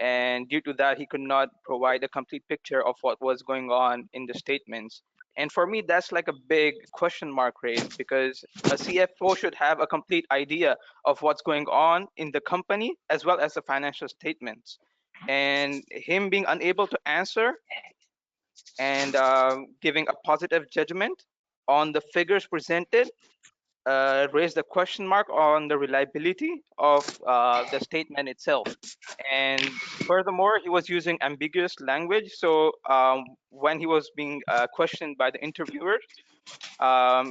And due to that, he could not provide a complete picture of what was going on in the statements. And for me, that's like a big question mark raised, because a CFO should have a complete idea of what's going on in the company as well as the financial statements. And him being unable to answer and giving a positive judgment on the figures presented raised a question mark on the reliability of the statement itself. And furthermore, he was using ambiguous language. So when he was being questioned by the interviewer,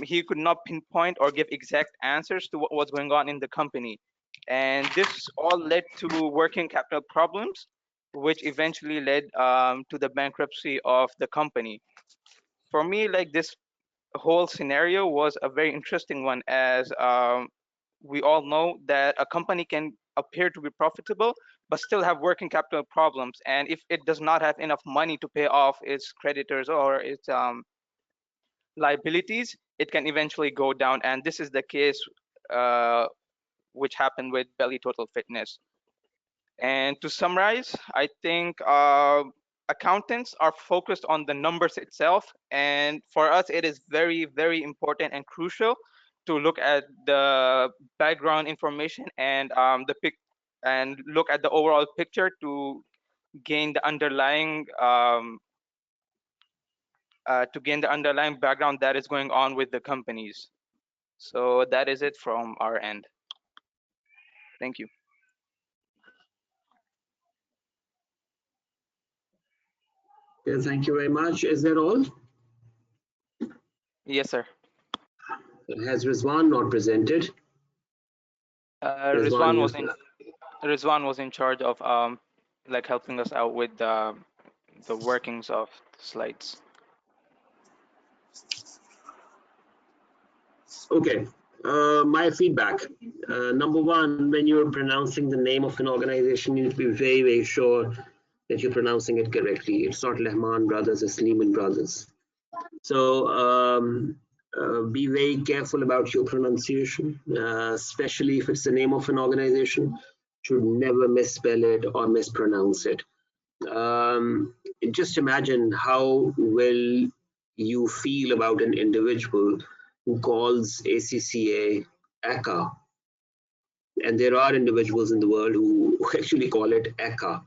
he could not pinpoint or give exact answers to what was going on in the company. And this all led to working capital problems, which eventually led to the bankruptcy of the company. For me, like, this whole scenario was a very interesting one, as we all know that a company can appear to be profitable but still have working capital problems, and if it does not have enough money to pay off its creditors or its liabilities, it can eventually go down. And this is the case which happened with Belly Total Fitness. And to summarize, I think accountants are focused on the numbers itself, and for us it is very, very important and crucial to look at the background information and look at the overall picture to gain the underlying background that is going on with the companies. So that is it from our end. Thank you. Yeah, thank you very much. Is that all? Yes, sir. Has Rizwan not presented? Rizwan was in charge of like helping us out with the workings of the slides. Okay, my feedback. Number one, when you're pronouncing the name of an organization, you need to be very, very sure that you're pronouncing it correctly. It's not Lehman Brothers, it's Lehman Brothers. So be very careful about your pronunciation, especially if it's the name of an organization. Should never misspell it or mispronounce it. Just imagine how will you feel about an individual who calls ACCA ACCA, and there are individuals in the world who actually call it ACCA.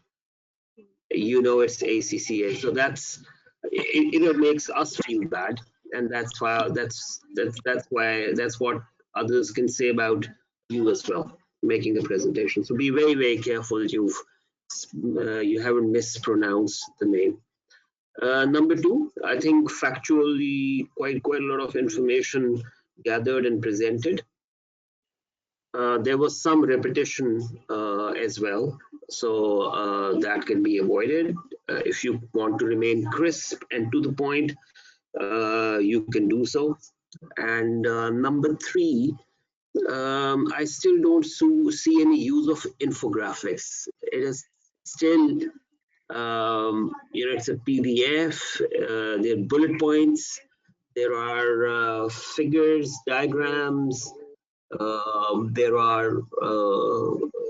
You know it's ACCA, so that's it makes us feel bad, and that's why that's what others can say about you as well, making the presentation. So be very, very careful you haven't mispronounced the name. Number two, I think factually quite a lot of information gathered and presented. There was some repetition as well, so that can be avoided. If you want to remain crisp and to the point, you can do so. And number three, I still don't see any use of infographics. It is still, it's a PDF, there are bullet points, there are figures, diagrams, there are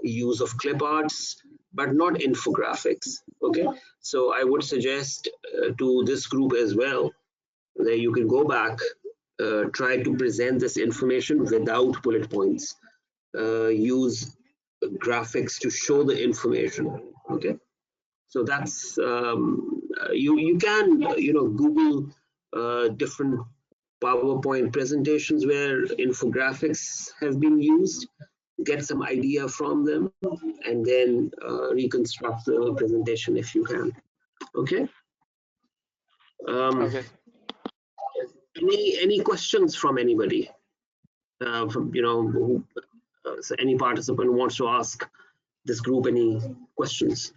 use of clip arts, but not infographics. Okay, so I would suggest to this group as well that you can go back, try to present this information without bullet points, use graphics to show the information. Okay, so that's you can Google different PowerPoint presentations where infographics have been used, get some idea from them, and then reconstruct the presentation if you can. Okay. Okay. Any questions from anybody? From so any participant wants to ask this group any questions?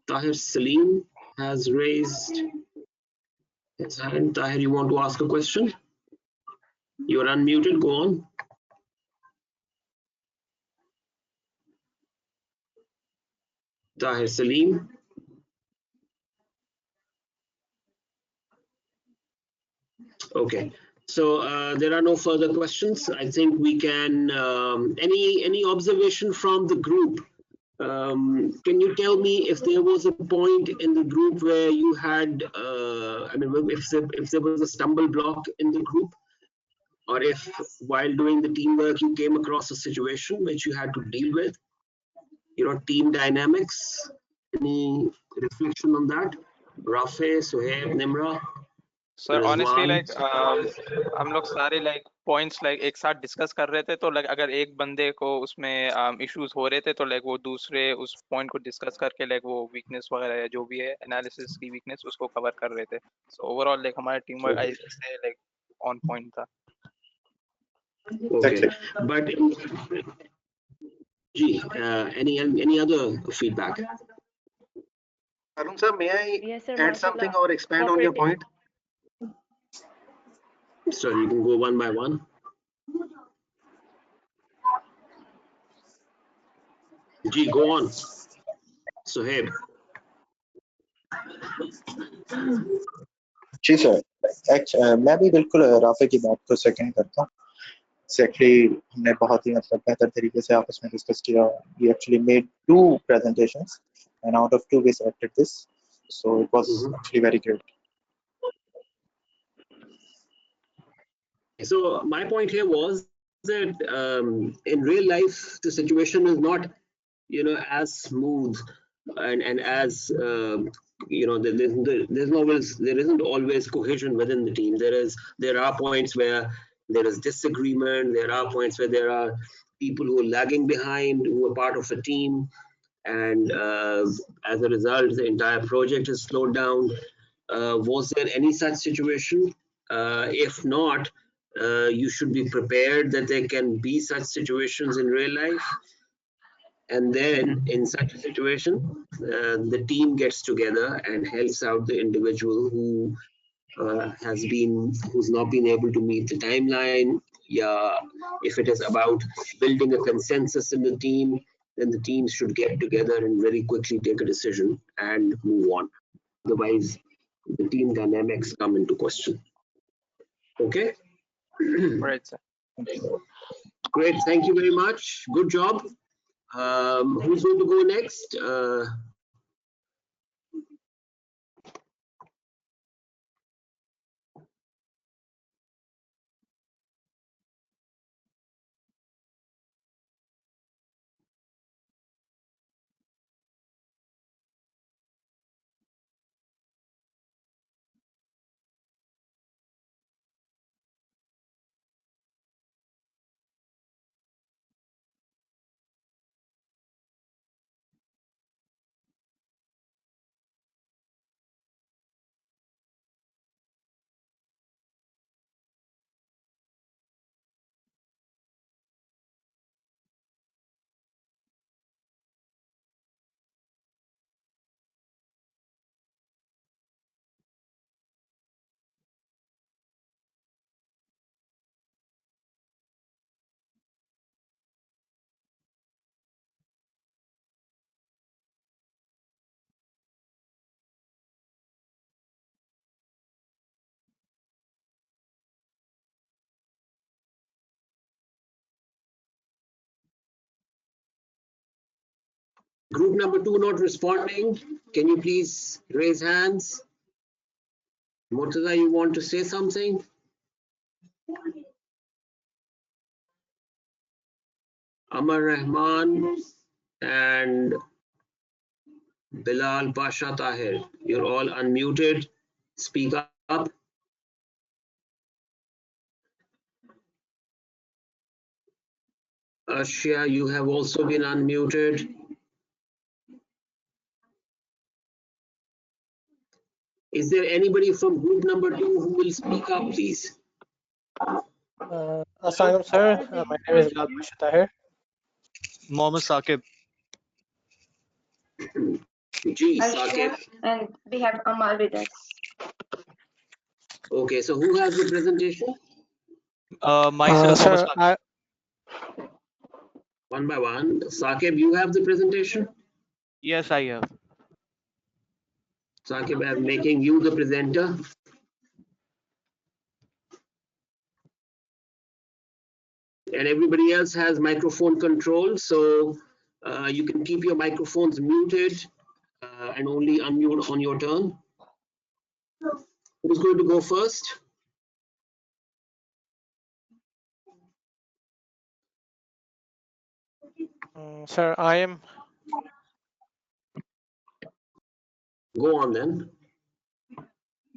Tahir Salim has raised his hand. Tahir, you want to ask a question? You're unmuted. Go on. Tahir Salim. Okay, so there are no further questions. I think we can. Any observation from the group? Can you tell me if there was a point in the group where you had, if there was a stumble block in the group, or if while doing the teamwork you came across a situation which you had to deal with? Team dynamics. Any reflection on that? Rafe, Suhaib, Nimra? Sir honestly Rizwan? Like हम लोग सारे like points like एक साथ discuss कर रहे थे, तो like अगर एक बंदे को उसमें इश्यूज हो रहे थे तो लाइक वो दूसरे उस पॉइंट को डिस्कस करके लाइक वो वीकनेस वगैरह या जो भी है एनालिसिस की वीकनेस उसको कवर कर रहे थे। सो ओवरऑल लाइक हमारा टीम वर्क आई से लाइक ऑन पॉइंट था। Okay, but any other feedback? Arun sir, may I Yes, sir. add something Mashallah. or expand on your point? So you can go one by one. G, go on. Sohaib. जी sir, मैं भी बिल्कुल Rafe की बात को second करता हूँ। Actually हमने बहुत ही मतलब बेहतर तरीके से आपस में डिस्कस किया। We actually made 2 presentations and out of 2 we selected this, so it was actually very great. So my point here was that in real life the situation is not, as smooth and as there isn't always cohesion within the team. There are points where there is disagreement. There are points where there are people who are lagging behind, who are part of a team, and as a result the entire project is slowed down. Was there any such situation? If not, you should be prepared that there can be such situations in real life. And then in such a situation, the team gets together and helps out the individual who's not been able to meet the timeline. Yeah, if it is about building a consensus in the team, then the teams should get together and very quickly take a decision and move on. Otherwise, the team dynamics come into question. Okay. Right, sir. Great. Thank you very much. Good job. Who's going to go next? Group number 2 not responding. Can you please raise hands? Murtaza, you want to say something? Amar Rahman and Bilal Pasha Tahir, you're all unmuted. Speak up. Ashia, you have also been unmuted. Is there anybody from group number 2 who will speak up, please? Assalamualaikum, sir. My name is Bilal Pasha Tahir. Mohammed Saqib. G, Arshia, Saqib. and we have Amal with us. Okay, so who has the presentation? Myself, Mohammed Sir, Saqib. One by one. Saqib, you have the presentation? Yes, I have. Saqib, I'm making you the presenter. And everybody else has microphone control, so you can keep your microphones muted and only unmute on your turn. Who's going to go first? sir, I am. Go on then.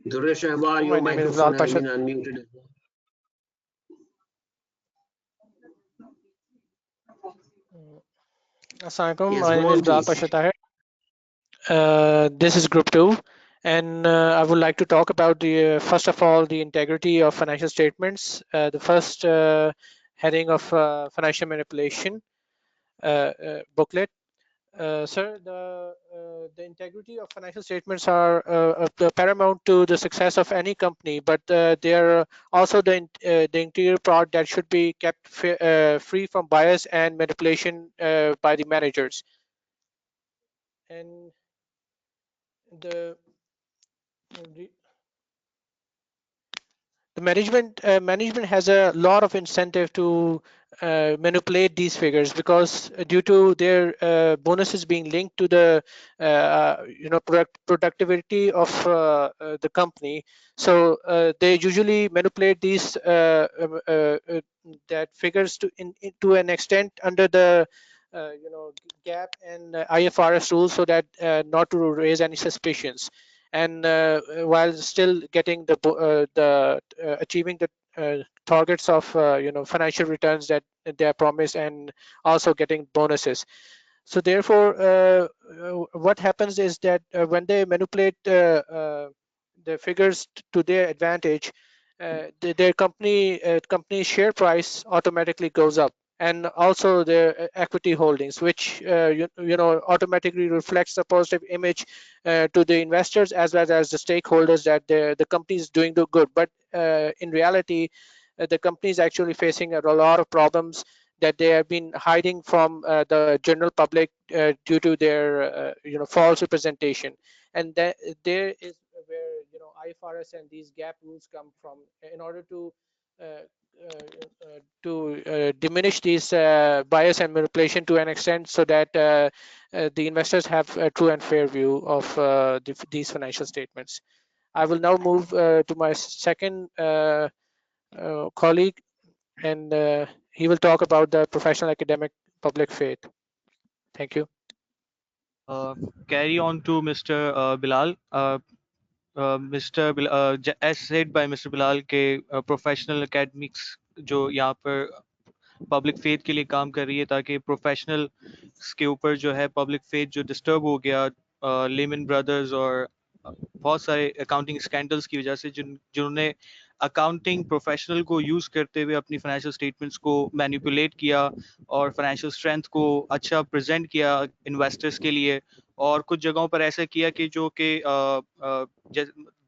Durresh Shahbar, My your name is microphone Bilal has Pasha. been unmuted as well. Assalamualaikum. Yes, My go name is on, Bilal please. Pasha Tahir. This is Group 2, and I would like to talk about the first of all the integrity of financial statements. The first heading of financial manipulation booklet. Sir, the integrity of financial statements are paramount to the success of any company, but they are also the interior part that should be kept free from bias and manipulation by the managers. And the the management has a lot of incentive to manipulate these figures because due to their bonuses being linked to the productivity of the company, so they usually manipulate these that figures to an extent under the gap and IFRS rules so that not to raise any suspicions, and while still getting the achieving the targets of financial returns that they are promised, and also getting bonuses. So therefore, what happens is that when they manipulate the figures to their advantage, their company's share price automatically goes up, and also their equity holdings, which automatically reflects a positive image to the investors as well as the stakeholders that the company is doing the good. But in reality, the company is actually facing a lot of problems that they have been hiding from the general public due to their false representation, and that there is where IFRS and these gap rules come from in order uh, diminish these bias and manipulation to an extent so that the investors have a true and fair view of these financial statements. I will now move to my second colleague, and he will talk about the professional academic public faith. Thank you. Carry on to Mr. Bilal. As said by Mr. Bilal के professional academics जो यहाँ पर public faith के लिए काम कर रही है ताकि प्रोफेशनल के ऊपर जो है पब्लिक फेथ जो डिस्टर्ब हो गया लेमन ब्रदर्स और बहुत सारे अकाउंटिंग स्कैंडल्स की वजह से जिन्होंने अकाउंटिंग प्रोफेशनल को यूज करते हुए अपनी फाइनेंशियल स्टेटमेंट्स को मैनिपुलेट किया और फाइनेंशियल स्ट्रेंथ को अच्छा प्रेजेंट किया इन्वेस्टर्स के लिए, और कुछ जगहों पर ऐसा किया कि जो कि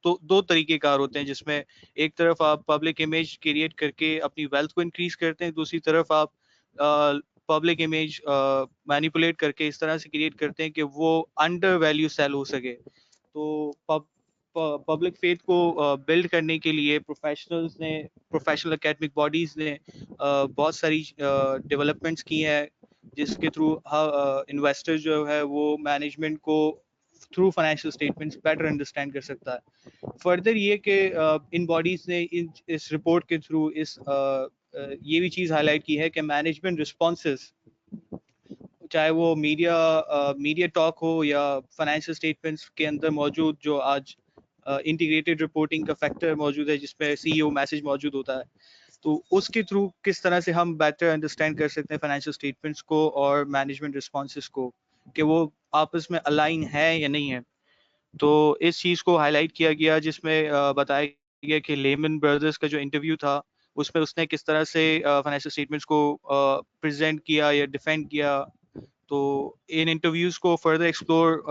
दो तरीके कार होते हैं, जिसमें एक तरफ आप पब्लिक इमेज क्रिएट करके अपनी वेल्थ को इंक्रीज करते हैं, दूसरी तरफ आप पब्लिक इमेज मैनिपुलेट करके इस तरह से क्रिएट करते हैं कि वो अंडर वैल्यू सेल हो सके। तो पब्लिक फेथ को बिल्ड करने के लिए प्रोफेशनल एकेडमिक बॉडीज ने बहुत सारी डेवलपमेंट्स की हैं, जिसके थ्रू इन्वेस्टर जो है वो मैनेजमेंट को through financial statements better understand कर सकता है। फर्दर ये कि इन बॉडीज ने इस रिपोर्ट के थ्रू ये भी चीज़ हाईलाइट की है कि मैनेजमेंट रिस्पॉन्सेस, चाहे वो मीडिया टॉक हो या फाइनेंशियल स्टेटमेंट्स के अंदर मौजूद जो आज इंटीग्रेटेड रिपोर्टिंग का फैक्टर मौजूद है जिसमें सीईओ मैसेज मौजूद होता है, तो उसके थ्रू किस तरह से हम बेटर अंडरस्टैंड कर सकते हैं फाइनेंशियल स्टेटमेंट्स को और मैनेजमेंट रिस्पॉन्सेस को कि वो आपस में अलाइन है या नहीं है। तो इस चीज़ को हाईलाइट किया गया, जिसमें बताया गया कि लेमन ब्रदर्स का जो इंटरव्यू था उसमें उसने किस तरह से फाइनेंशियल स्टेटमेंट्स को प्रेजेंट किया या डिफेंड किया। तो इन इंटरव्यूज को फर्दर एक्सप्लोर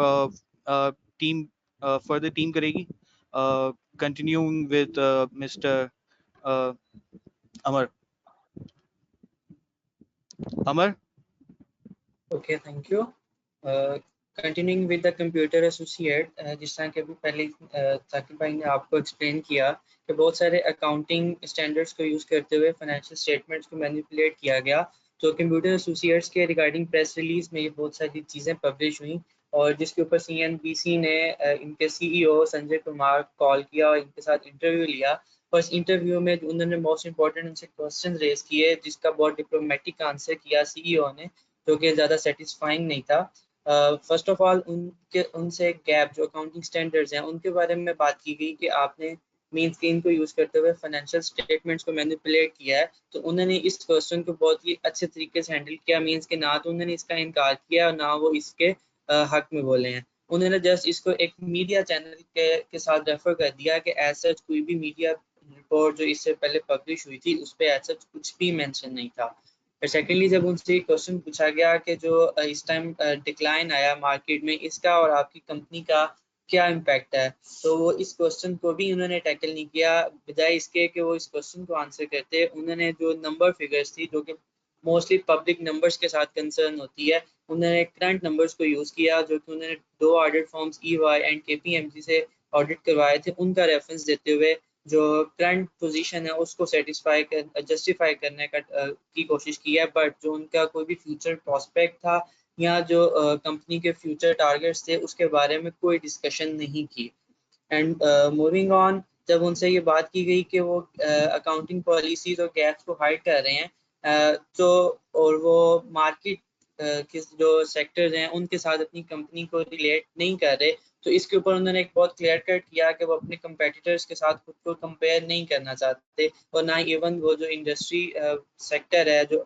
टीम करेगी, continuing with mister Amar. Okay, thank you. Continuing with the computer associate, जिस तरह के अभी पहले साकिब भाई ने आपको एक्सप्लेन किया कि बहुत सारे अकाउंटिंग स्टैंडर्ड्स को यूज करते हुए फाइनेंशियल स्टेटमेंट्स को मैनिपुलेट किया गया। तो कंप्यूटर एसोसिएट्स के रिगार्डिंग प्रेस रिलीज में ये बहुत सारी चीज़ें पब्लिश हुई, और जिसके ऊपर CNBC ने इनके CEO संजय कुमार कॉल किया और इनके साथ इंटरव्यू लिया। और इस इंटरव्यू में उन्होंने मोस्ट इंपॉर्टेंट उनसे क्वेश्चन रेज किए, जिसका बहुत डिप्लोमेटिक आंसर किया CEO ने, जो कि ज़्यादा सेटिस्फाइंग नहीं था। फर्स्ट ऑफ ऑल उनसे गैप जो अकाउंटिंग स्टैंडर्ड्स हैं उनके बारे में बात की गई कि आपने मीन स्क्रीन को यूज करते हुए फाइनेंशियल स्टेटमेंट्स को मैनिपुलेट किया है, तो उन्होंने इस क्वेश्चन को बहुत ही अच्छे तरीके से हैंडल किया। मीन्स के ना तो उन्होंने इसका इनकार किया और ना वो इसके हक में बोले हैं। उन्होंने जस्ट इसको एक मीडिया चैनल के साथ रेफर कर दिया कि एज सच कोई भी मीडिया रिपोर्ट जो इससे पहले पब्लिश हुई थी उस पर एज सच कुछ भी मेंशन नहीं था। फिर सेकेंडली जब उनसे क्वेश्चन पूछा गया कि जो इस टाइम डिक्लाइन आया मार्केट में इसका और आपकी कंपनी का क्या इम्पैक्ट है, तो वो इस क्वेश्चन को भी उन्होंने टैकल नहीं किया। बजाय इसके कि वो इस क्वेश्चन को आंसर करते, उन्होंने जो नंबर फिगर्स थी जो कि मोस्टली पब्लिक नंबर्स के साथ कंसर्न होती है, उन्होंने करंट नंबर्स को यूज़ किया जो कि उन्होंने 2 audit forms EY and KPMG से ऑडिट करवाए थे, उनका रेफरेंस देते हुए जो करंट पोजीशन है उसको जस्टिफाई करने की कोशिश की है। बट जो उनका कोई भी फ्यूचर प्रोस्पेक्ट था या जो कंपनी के फ्यूचर टारगेट्स थे उसके बारे में कोई डिस्कशन नहीं की। एंड मूविंग ऑन, जब उनसे ये बात की गई कि वो अकाउंटिंग पॉलिसीज और गैप्स को हाइड कर रहे हैं, तो और वो मार्केट किस जो सेक्टर्स हैं उनके साथ अपनी कंपनी को रिलेट नहीं कर रहे, तो इसके ऊपर उन्होंने एक बहुत क्लियर कट किया कि वो अपने कंपेटिटर्स के साथ खुद को कंपेयर नहीं करना चाहते, और ना इवन वो जो इंडस्ट्री सेक्टर है, जो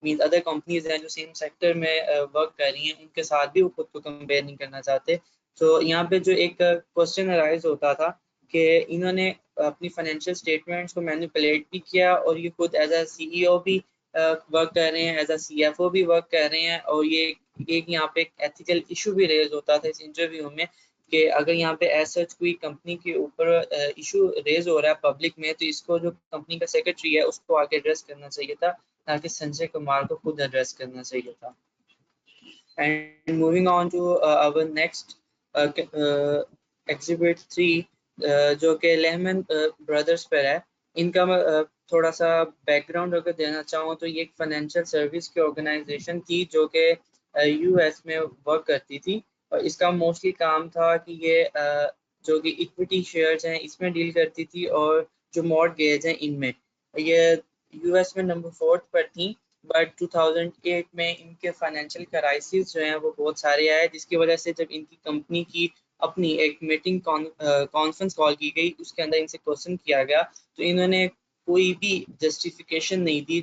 मीन अदर कंपनीज हैं जो सेम सेक्टर में वर्क कर रही हैं, उनके साथ भी वो खुद को कंपेयर नहीं करना चाहते। तो यहाँ पे जो एक क्वेश्चन अराइज होता था कि इन्होंने अपनी फाइनेंशियल स्टेटमेंट्स को मैनिपुलेट भी किया और ये खुद एज अ CEO भी वर्क कर रहे हैं, एज अ CFO भी वर्क कर रहे हैं, और ये एक यहाँ पे एक एथिकल इशू भी रेज होता था इस इंटरव्यू में कि अगर यहाँ पे एज सच कोई कंपनी के ऊपर इशू रेज हो रहा है पब्लिक में, तो इसको जो कंपनी का सेक्रेटरी है उसको आगे एड्रेस करना चाहिए था, ताकि संजय कुमार को खुद एड्रेस करना चाहिए था। And moving on to our next exhibit 3 जो कि लेहमन ब्रदर्स पर है। इनका थोड़ा सा बैकग्राउंड अगर देना चाहूँ तो ये एक फाइनेंशियल सर्विस की ऑर्गेनाइजेशन थी जो कि US में वर्क करती थी, और इसका मोस्टली काम था कि ये जो कि इक्विटी शेयर्स हैं इसमें डील करती थी, और जो मॉर्टगेज हैं इनमें। ये US में नंबर 4 पर थी, बट 2008 में इनके फाइनेंशियल क्राइसिस जो हैं वो बहुत सारे आए, जिसकी वजह से जब इनकी कंपनी की अपनी एक मीटिंग कॉन्फ्रेंस कॉल की गई, उसके अंदर इनसे क्वेश्चन किया गया, तो इन्होंने कोई भी जस्टिफिकेशन नहीं दी।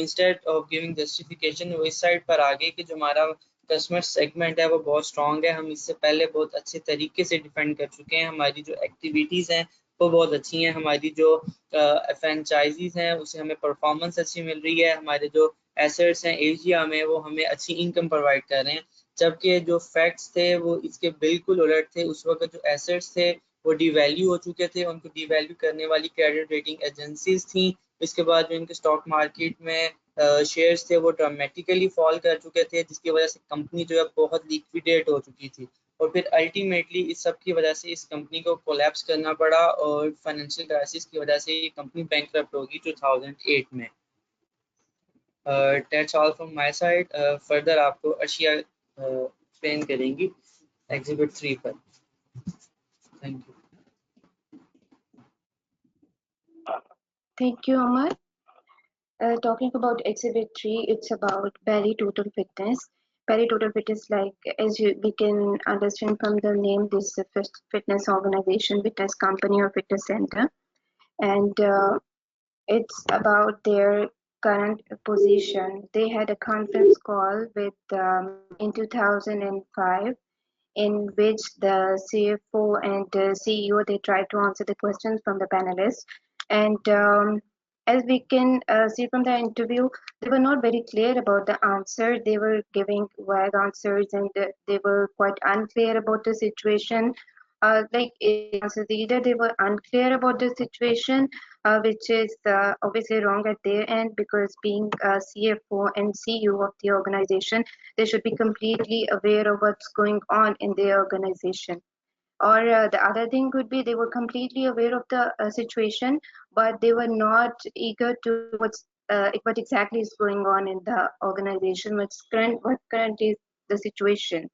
इंस्टेड ऑफ गिविंग जस्टिफिकेशन वो इस साइड पर आ गए कि जो हमारा कस्टमर सेगमेंट है वो बहुत स्ट्रॉन्ग है, हम इससे पहले बहुत अच्छे तरीके से डिफेंड कर चुके हैं, हमारी जो एक्टिविटीज़ हैं वो बहुत अच्छी हैं, हमारी जो फ्रेंचाइजीज हैं उससे हमें परफॉर्मेंस अच्छी मिल रही है, हमारे जो एसेट्स हैं एशिया में वो हमें अच्छी इनकम प्रोवाइड कर रहे हैं। जबकि जो फैक्ट्स थे वो इसके बिल्कुल उलट थे। उस वक्त जो एसेट्स थे वो डिवैल्यू हो चुके थे, उनको डिवैल्यू करने वाली क्रेडिट रेटिंग एजेंसीज थी। इसके बाद जो इनके स्टॉक मार्केट में शेयर्स थे वो ड्रामेटिकली फॉल कर चुके थे, जिसकी वजह से कंपनी जो है बहुत लिक्विडेट हो चुकी थी, और फिर अल्टीमेटली इस सब की वजह से इस कंपनी को कोलैप्स करना पड़ा, और फाइनेंशियल क्राइसिस की वजह से ये कंपनी बैंकरप्ट होगी 2008 में। That's all from my side. Further आपको अर्शिया एक्सप्लेन करेंगी एग्जिबिट 3 पर। Thank you. Thank you, Amar. Talking about Exhibit 3, it's about Belly Total Fitness. Belly Total Fitness, we can understand from the name, this is a fitness organization, fitness company or fitness center. And it's about their current position. They had a conference call with in 2005, in which the CFO and CEO, they tried to answer the questions from the panelists. And as we can see from the interview, they were not very clear about the answer. They were giving vague answers, and they were quite unclear about the situation. Either they were unclear about the situation, which is obviously wrong at their end, because being a CFO and CEO of the organization, they should be completely aware of what's going on in their organization. Or the other thing could be they were completely aware of the situation, but they were not eager to what exactly is going on in the organization, what currently is the situation.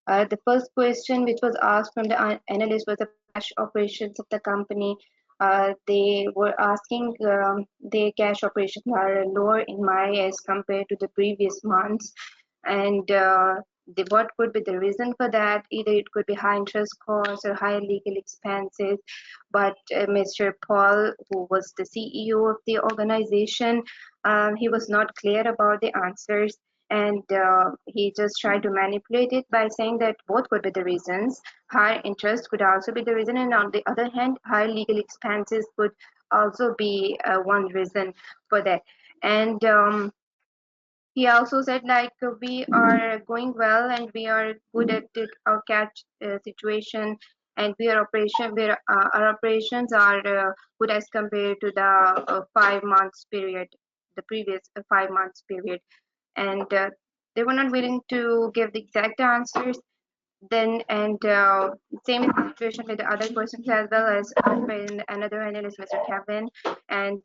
The first question which was asked from the analyst was the cash operations of the company. They were asking their cash operations are lower in May as compared to the previous months, and what could be the reason for that. Either it could be high interest costs or high legal expenses. But Mr. Paul, who was the CEO of the organization, he was not clear about the answers, and he just tried to manipulate it by saying that both could be the reasons. High interest could also be the reason, and on the other hand, high legal expenses could also be one reason for that. And he also said like we are going well and we are good at our catch situation, and our operations are good as compared to the 5 months period, the previous 5 months period. And they were not willing to give the exact answers then. And same is the situation with the other persons as well. As another analyst, Mr. Kevin, and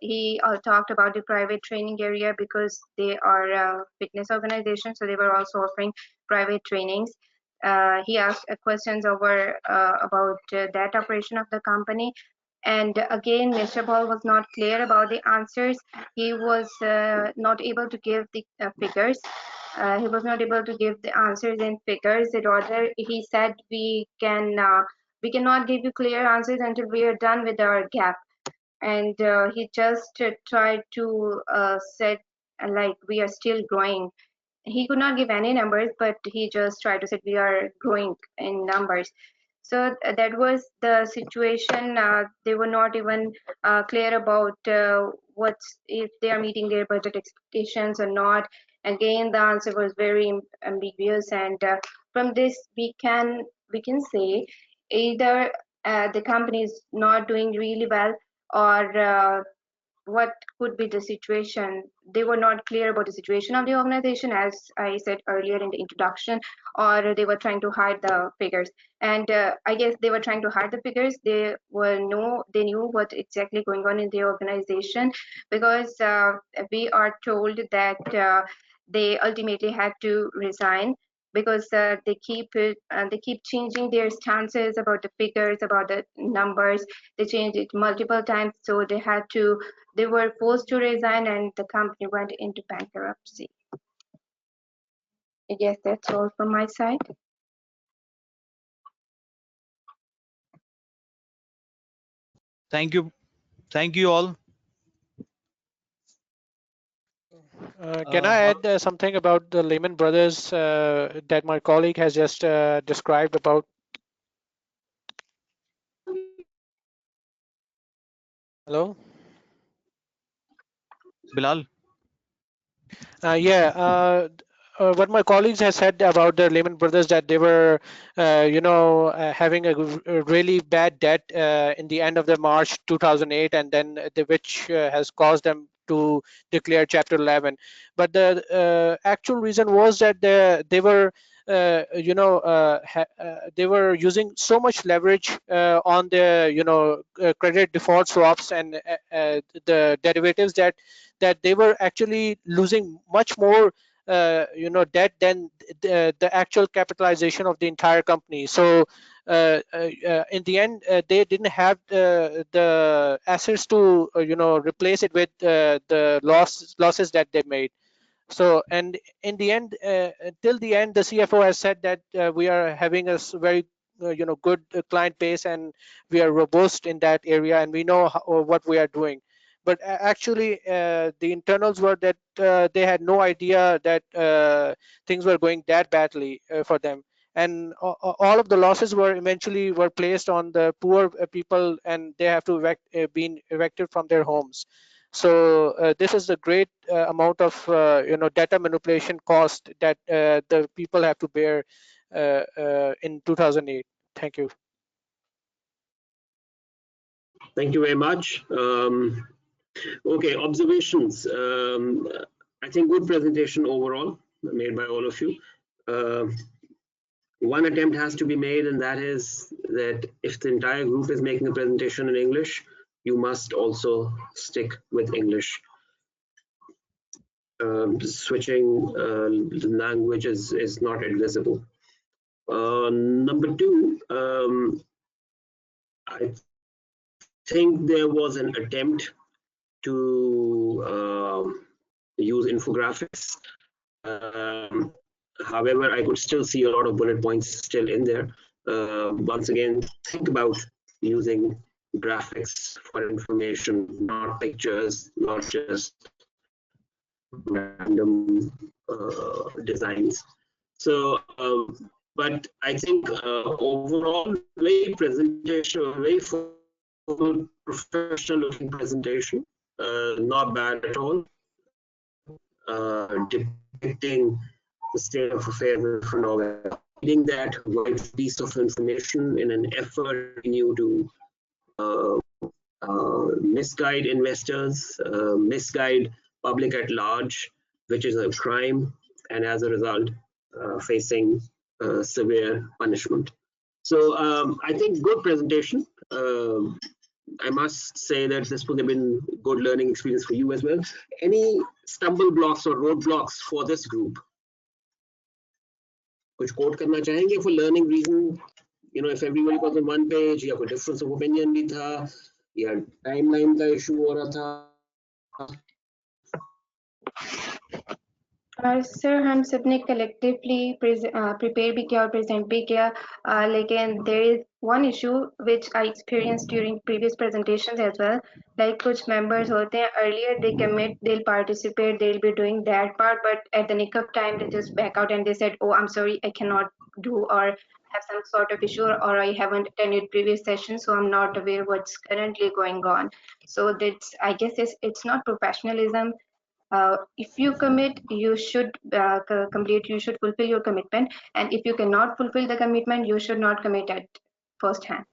he talked about the private training area because they are a fitness organization, so they were also offering private trainings. He asked questions over about that operation of the company, and again Mr. Paul was not clear about the answers. He was not able to give the figures. He was not able to give the answers in figures. Rather, he said we cannot give you clear answers until we are done with our gap. And he just tried to said like we are still growing. He could not give any numbers, but he just tried to say we are growing in numbers. So that was the situation. They were not even clear about what's if they are meeting their budget expectations or not. Again, the answer was very ambiguous, and from this we can say either the company is not doing really well, or what could be the situation. They were not clear about the situation of the organization, as I said earlier in the introduction, or they were trying to hide the figures. And I guess they were trying to hide the figures. They knew what exactly going on in the organization, because we are told that they ultimately had to resign because they keep changing their stances about the figures, about the numbers. They changed it multiple times, so they were forced to resign, and the company went into bankruptcy. I guess that's all from my side. Thank you all. Can I add something about the Lehman Brothers that my colleague has just described about? Hello? Bilal. What my colleagues have said about the Lehman Brothers, that they were, having a really bad debt in the end of the March 2008, and then which has caused them to declare Chapter 11. But the actual reason was that they were they were using so much leverage on the credit default swaps and the derivatives that they were actually losing much more debt than the actual capitalization of the entire company. So in the end, they didn't have the assets to replace it with the losses that they made. So, and in the end, till the end, the CFO has said that we are having a very good client base, and we are robust in that area, and we know what we are doing. But actually, the internals were that they had no idea that things were going that badly for them, and all of the losses were eventually placed on the poor people, and they have to been evicted from their homes. So this is the great amount of data manipulation cost that the people have to bear in 2008. Thank you. Thank you very much. Okay, observations. I think good presentation overall made by all of you. One attempt has to be made, and that is that if the entire group is making a presentation in English, you must also stick with English. Switching the language is not advisable. Number two, I think there was an attempt to use infographics. However, I could still see a lot of bullet points still in there. Once again, think about using graphics for information, not pictures, not just random designs. So, but I think overall, very presentation, very full, professional looking presentation, not bad at all. Depicting the state of affairs of an organization. Reading that vital piece of information in an effort you to misguide investors, misguide public at large, which is a crime, and as a result, facing severe punishment. So I think good presentation. I must say that this would have been good learning experience for you as well. Any stumble blocks or roadblocks for this group? कुछ quote करना चाहेंगे for learning reason? You know, if everybody was on one page, या कोई difference of opinion भी था, या timeline का issue हो रहा था. सर हम सबने collectively prepare भी किया और present भी किया, लेकिन there is one issue which I experienced during previous presentations as well. Like कुछ members होते हैं, earlier they commit, they'll participate, they'll be doing that part, but at the nick of time they just back out and they said, oh, I'm sorry, I cannot do, or have some sort of issue, or I haven't attended previous sessions, so I'm not aware what's currently going on. So that's, I guess it's not professionalism. If you commit, you should complete, you should fulfill your commitment, and if you cannot fulfill the commitment, you should not commit at first hand.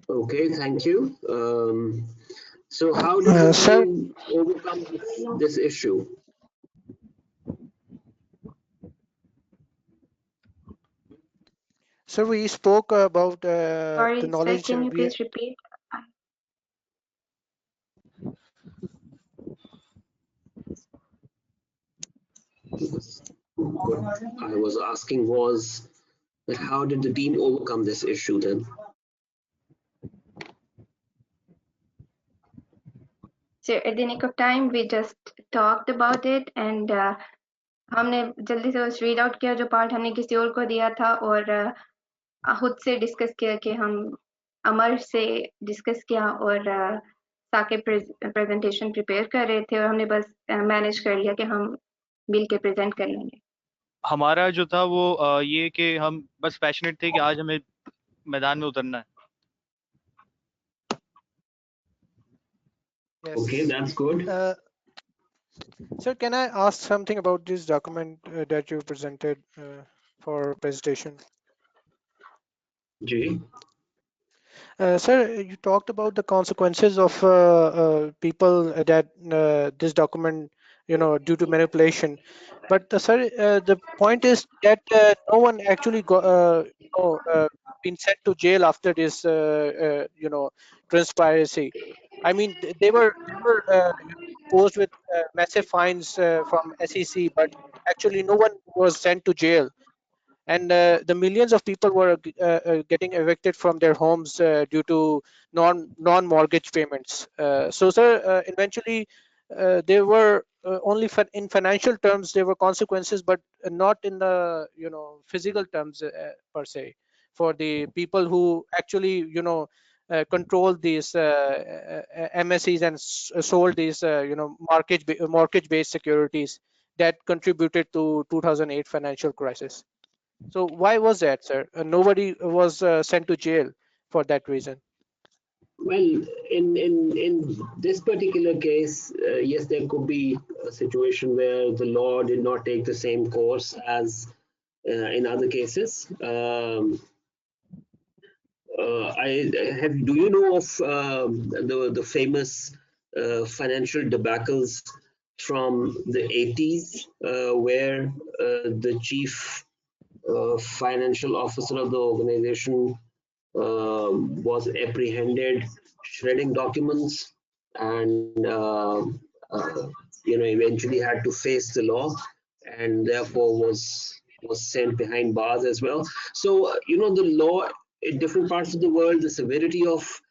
Okay, thank you. So how did the team overcome this issue? So we spoke about Sorry, the sir, knowledge. can you please repeat? What I was asking was that how did the team overcome this issue then? So at the nick of time, we just talked about it, and हमने जल्दी से बस read out किया जो part हमने किसी और को दिया था, और खुद से discuss किया कि हम अमर से discuss किया, और साके presentation prepare कर रहे थे, और हमने बस manage कर लिया कि हम मिल के present कर लेंगे. हमारा जो था वो ये कि हम बस पैशनेट थे कि आज हमें मैदान में उतरना है. Yes. Okay, that's good. Sir, can I ask something about this document that you presented for presentation? Ji. Sir, you talked about the consequences of people that this document, due to manipulation. But sir, the point is that no one actually got, been sent to jail after this, transparency. I mean, they were posed with massive fines from SEC, but actually no one was sent to jail, and the millions of people were getting evicted from their homes due to non-mortgage payments. So sir, eventually there were only in financial terms there were consequences, but not in the physical terms per se, for the people who actually controlled these MSEs and sold these mortgage-based securities that contributed to 2008 financial crisis. So why was that, sir? Nobody was sent to jail for that reason. Well, in this particular case, yes, there could be a situation where the law did not take the same course as in other cases. Do you know of the famous financial debacles from the 80s, where the chief financial officer of the organization was apprehended shredding documents, and eventually had to face the law, and therefore was sent behind bars as well. So the law in different parts of the world, the severity of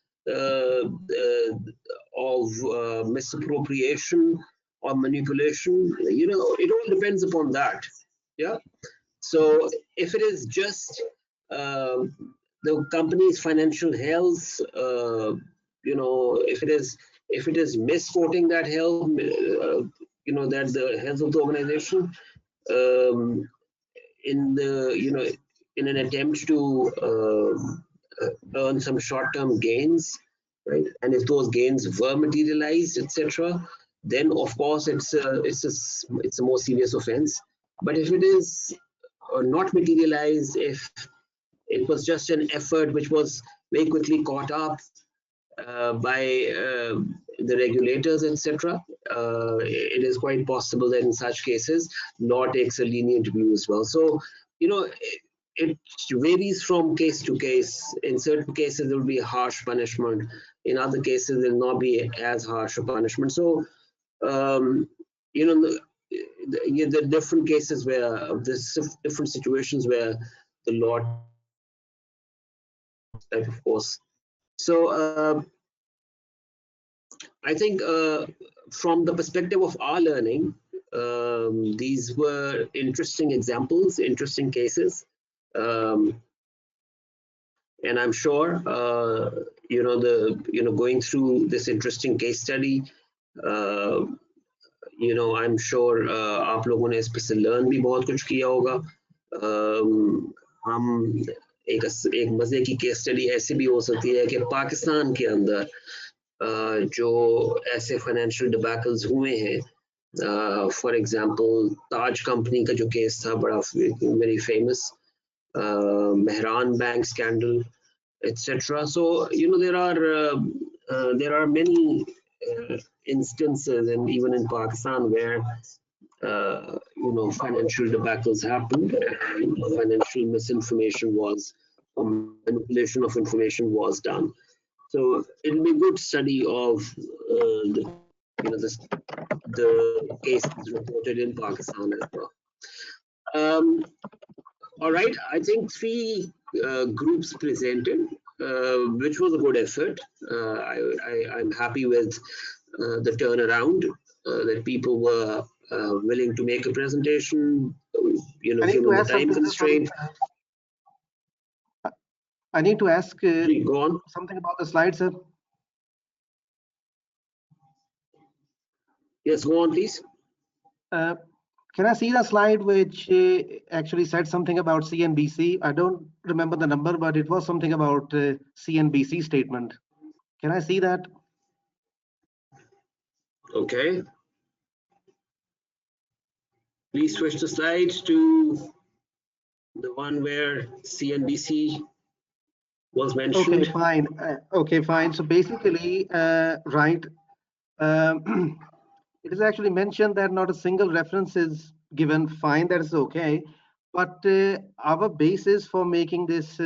misappropriation or manipulation. It all depends upon that. Yeah. So if it is just the company's financial health, if it is misquoting that health, that the health of the organization, um, in the in an attempt to earn some short-term gains, right? And if those gains were materialized, etc., then of course it's a more serious offense. But if it is not materialized, if it was just an effort which was very quickly caught up by the regulators, etc., it is quite possible that in such cases, law takes a lenient view as well. So, it varies from case to case. In certain cases, there will be a harsh punishment. In other cases, there will not be as harsh a punishment. So, the different cases where the different situations where the law type of course. So I think from the perspective of our learning, these were interesting examples, interesting cases, and I'm sure going through this interesting case study, I'm sure आप लोगों ने इस पे से learn भी बहुत कुछ किया होगा. हम एक मजे की केस स्टडी ऐसी भी हो सकती है कि पाकिस्तान के अंदर जो ऐसे फाइनेंशियल डिबैकल्स हुए हैं, फॉर एग्जांपल ताज कंपनी का जो केस था बड़ा very famous, Mehran bank scandal, etc. So there are many instances, and even in Pakistan, where financial debacles happened, and financial misinformation was, or manipulation of information was done. So it'll be a good study of the cases reported in Pakistan as well. All right, I think 3 groups presented, which was a good effort. I'm happy with the turnaround, that people were willing to make a presentation, given the time constraint. I need to ask go on. something about the slide, sir. Yes, go on, please. Can I see the slide which actually said something about CNBC? I don't remember the number, but it was something about CNBC statement. Can I see that? Okay. Please switch the slides to the one where CNBC was mentioned. Okay, fine. Okay, fine. So basically, right, it is actually mentioned that not a single reference is given. Fine, that is okay. But our basis for making this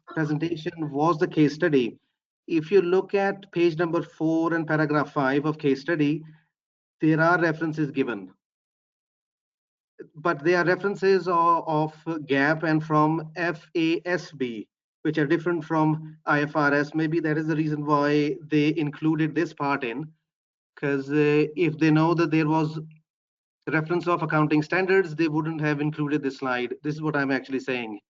presentation was the case study. If you look at page number 4 and paragraph 5 of case study, there are references given. But they are references of GAAP and from FASB, which are different from IFRS. Maybe that is the reason why they included this part in, because if they know that there was reference of accounting standards, they wouldn't have included this slide. This is what I'm actually saying.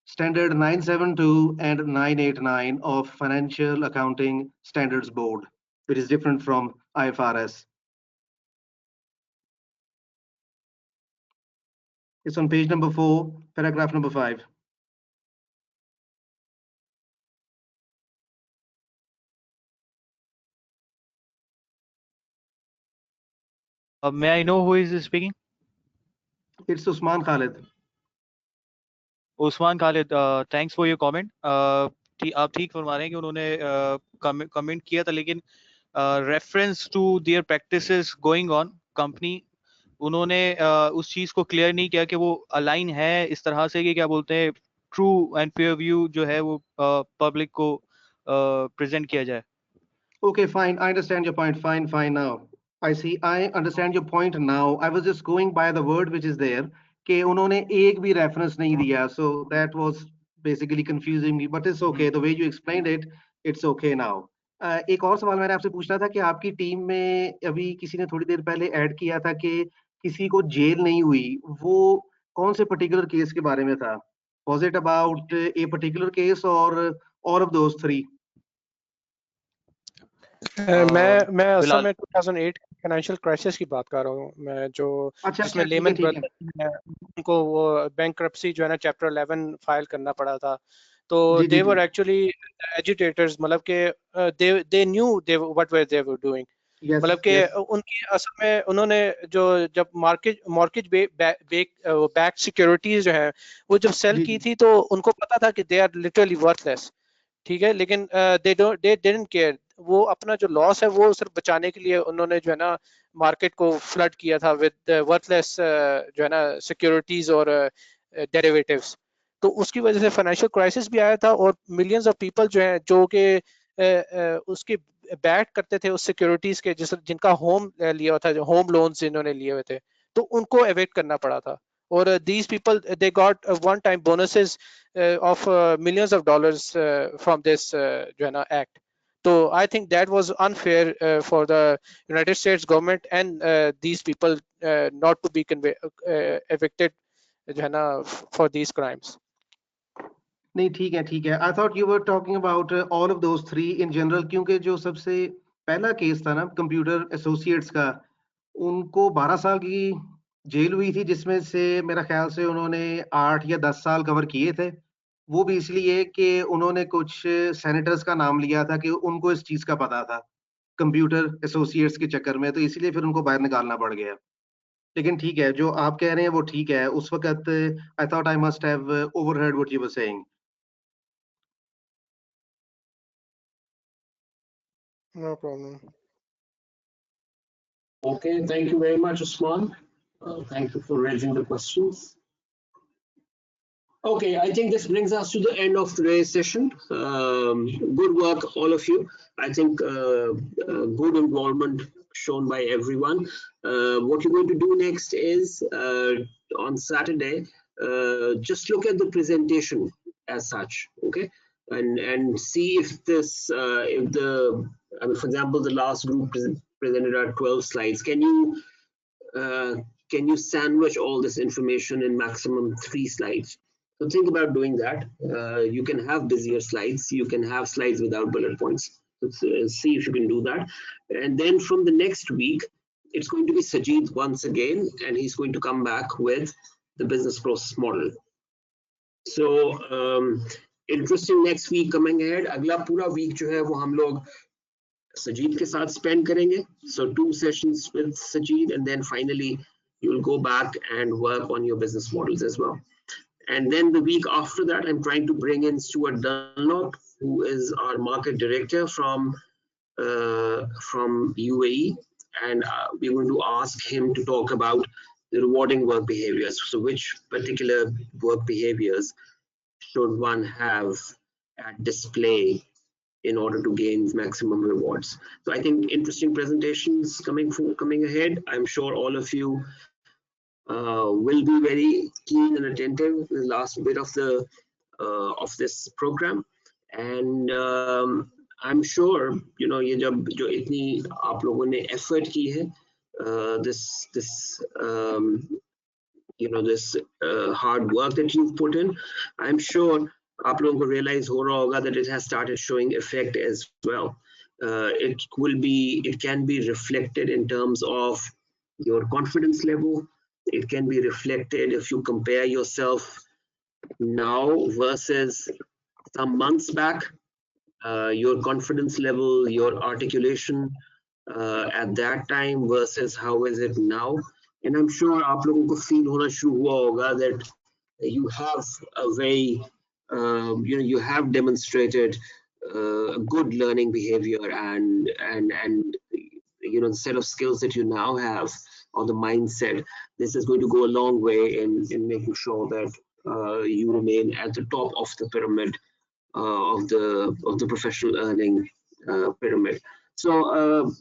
Standard 972 and 989 of Financial Accounting Standards Board, which is different from IFRS. It's on page number 4, paragraph number 5. May I know who is speaking? It's Usman Khalid. Usman Khalid, thanks for your comment. आप ठीक फरमा रहे हैं कि उन्होंने comment किया था, लेकिन reference to their practices going on company, उन्होंने उस चीज को क्लियर नहीं किया कि वो अलाइन है इस तरह से कि क्या बोलते हैं ट्रू एंड फेयर व्यू जो है वो पब्लिक को प्रेजेंट किया जाए. Okay, fine. I understand your point. Fine now. I see. I understand your point now. I was just going by the word which is there. कि उन्होंने एक भी reference नहीं दिया. So that was basically confusing me. But it's okay. The way you explained it, it's okay now. एक और सवाल मैंने आपसे पूछना था कि आपकी टीम में अभी किसी ने थोड़ी देर पहले ऐड किया था कि किसी को जेल नहीं हुई, वो कौन से पर्टिकुलर केस के बारे में था? Was it about a particular case और ऑल ऑफ दोस थ्री? मैं असल फिलहाल में 2008 फाइनेंशियल क्राइसिस की बात कर रहा हूँ मैं, जो अच्छा जिसमें अच्छा, ठीक है लेमन ठीक है। ब्रदर्स उनको वो बैंक्रप्सी जो है ना चैप्टर 11 फाइल करना पड़ा था, तो जी जी दे जी। वर एक्चुअली एजिटेटर्स, मतलब कि they knew they what were they were doing, yes मतलब कि यस। उनकी असल में उन्होंने जो जब मॉर्गेज बैक सिक्योरिटीज जो है वो जब सेल जी की जी थी, तो उनको पता था कि दे आर लिटरली वर्थलेस, ठीक है, लेकिन दे डिडंट केयर, वो अपना जो लॉस है वो सिर्फ बचाने के लिए उन्होंने जो है ना मार्केट को फ्लड किया था विद वर्थलेस जो है ना सिक्योरिटीज और डेरिवेटिव्स। तो उसकी वजह से फाइनेंशियल क्राइसिस भी आया था, और मिलियंस ऑफ पीपल जो हैं जो कि उसके बैक करते थे उस सिक्योरिटीज के, जिनका होम लिया हुआ था, जो होम लोन्स जिन्होंने लिए हुए थे, तो उनको एविक्ट करना पड़ा था। और these people they got one time bonuses of millions of dollars from this जो है ना act. So I think that was unfair for the United States government and these people not to be evicted जो है ना for these crimes. नहीं ठीक है ठीक है। I thought you were talking about all of those three in general, क्योंकि जो सबसे पहला केस था ना कंप्यूटर एसोसिएट्स का, उनको 12 साल की जेल हुई थी, जिसमें से मेरा ख्याल से उन्होंने 8 या 10 साल कवर किए थे। वो भी इसलिए कि उन्होंने कुछ सेनेटर्स का नाम लिया था कि उनको इस चीज का पता था कंप्यूटर एसोसिएट्स के चक्कर में, तो इसलिए फिर उनको बाहर निकालना पड़ गया। लेकिन ठीक है, जो आप कह रहे हैं वो ठीक है। उस वक्त I thought I must have overheard what you were saying. No problem. Okay, thank you very much, Usman. Thank you for raising the questions. Okay, I think this brings us to the end of today's session. Good work, all of you. I think good involvement shown by everyone. What you're going to do next is on Saturday, just look at the presentation as such, okay, and see if this, if the, I mean, for example, the last group presented our 12 slides. Can you sandwich all this information in maximum 3 slides? So think about doing that. You can have busier slides. You can have slides without bullet points. Let's see if you can do that. And then from the next week, it's going to be Sajid once again, and he's going to come back with the business process model. So interesting next week coming ahead. अगला पूरा week जो है वो हम लोग Sajid के साथ spend करेंगे. So 2 sessions with Sajid, and then finally you'll go back and work on your business models as well. And then the week after that, I'm trying to bring in Stuart Dunlop, who is our market director from UAE, and we're going to ask him to talk about the rewarding work behaviors. So which particular work behaviors should one have at display in order to gain maximum rewards? So I think interesting presentations coming ahead. I'm sure all of you will be very keen and attentive in the last bit of this program, and I'm sure ये जब जो इतनी आप लोगों ने effort की है, this this hard work that you've put in, I'm sure आप लोगों को realize हो रहा होगा that it has started showing effect as well. It can be reflected in terms of your confidence level. It can be reflected if you compare yourself now versus some months back, your confidence level, your articulation at that time versus how is it now. And I'm sure आप लोगों को feel होना शुरू हुआ होगा that you have a very you have demonstrated a good learning behavior and the set of skills that you now have, or the mindset. This is going to go a long way in making sure that you remain at the top of the pyramid of the professional earning pyramid. So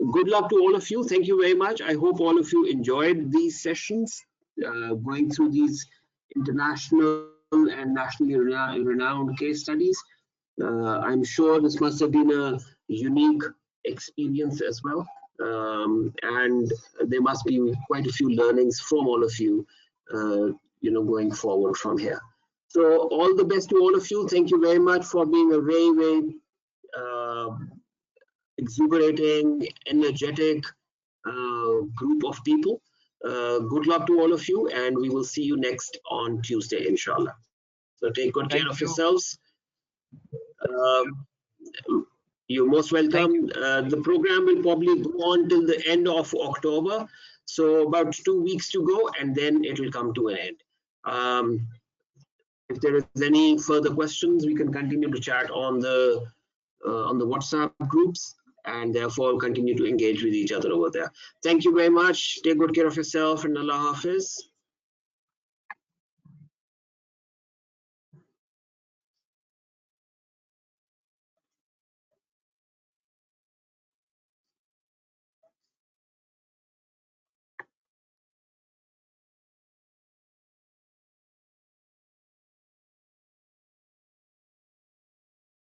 good luck to all of you. Thank you very much. I hope all of you enjoyed these sessions, going through these international and nationally renowned case studies. I'm sure this must have been a unique experience as well. And there must be quite a few learnings from all of you, going forward from here. So all the best to all of you. Thank you very much for being a very, very exuberating, energetic group of people. Good luck to all of you, and we will see you next on Tuesday, inshallah. So take good care of yourselves. You're most welcome. The program will probably go on till the end of October. So about 2 weeks to go, and then it will come to an end. If there is any further questions, we can continue to chat on the WhatsApp groups, and therefore continue to engage with each other over there. Thank you very much. Take good care of yourself, and Allah Hafiz.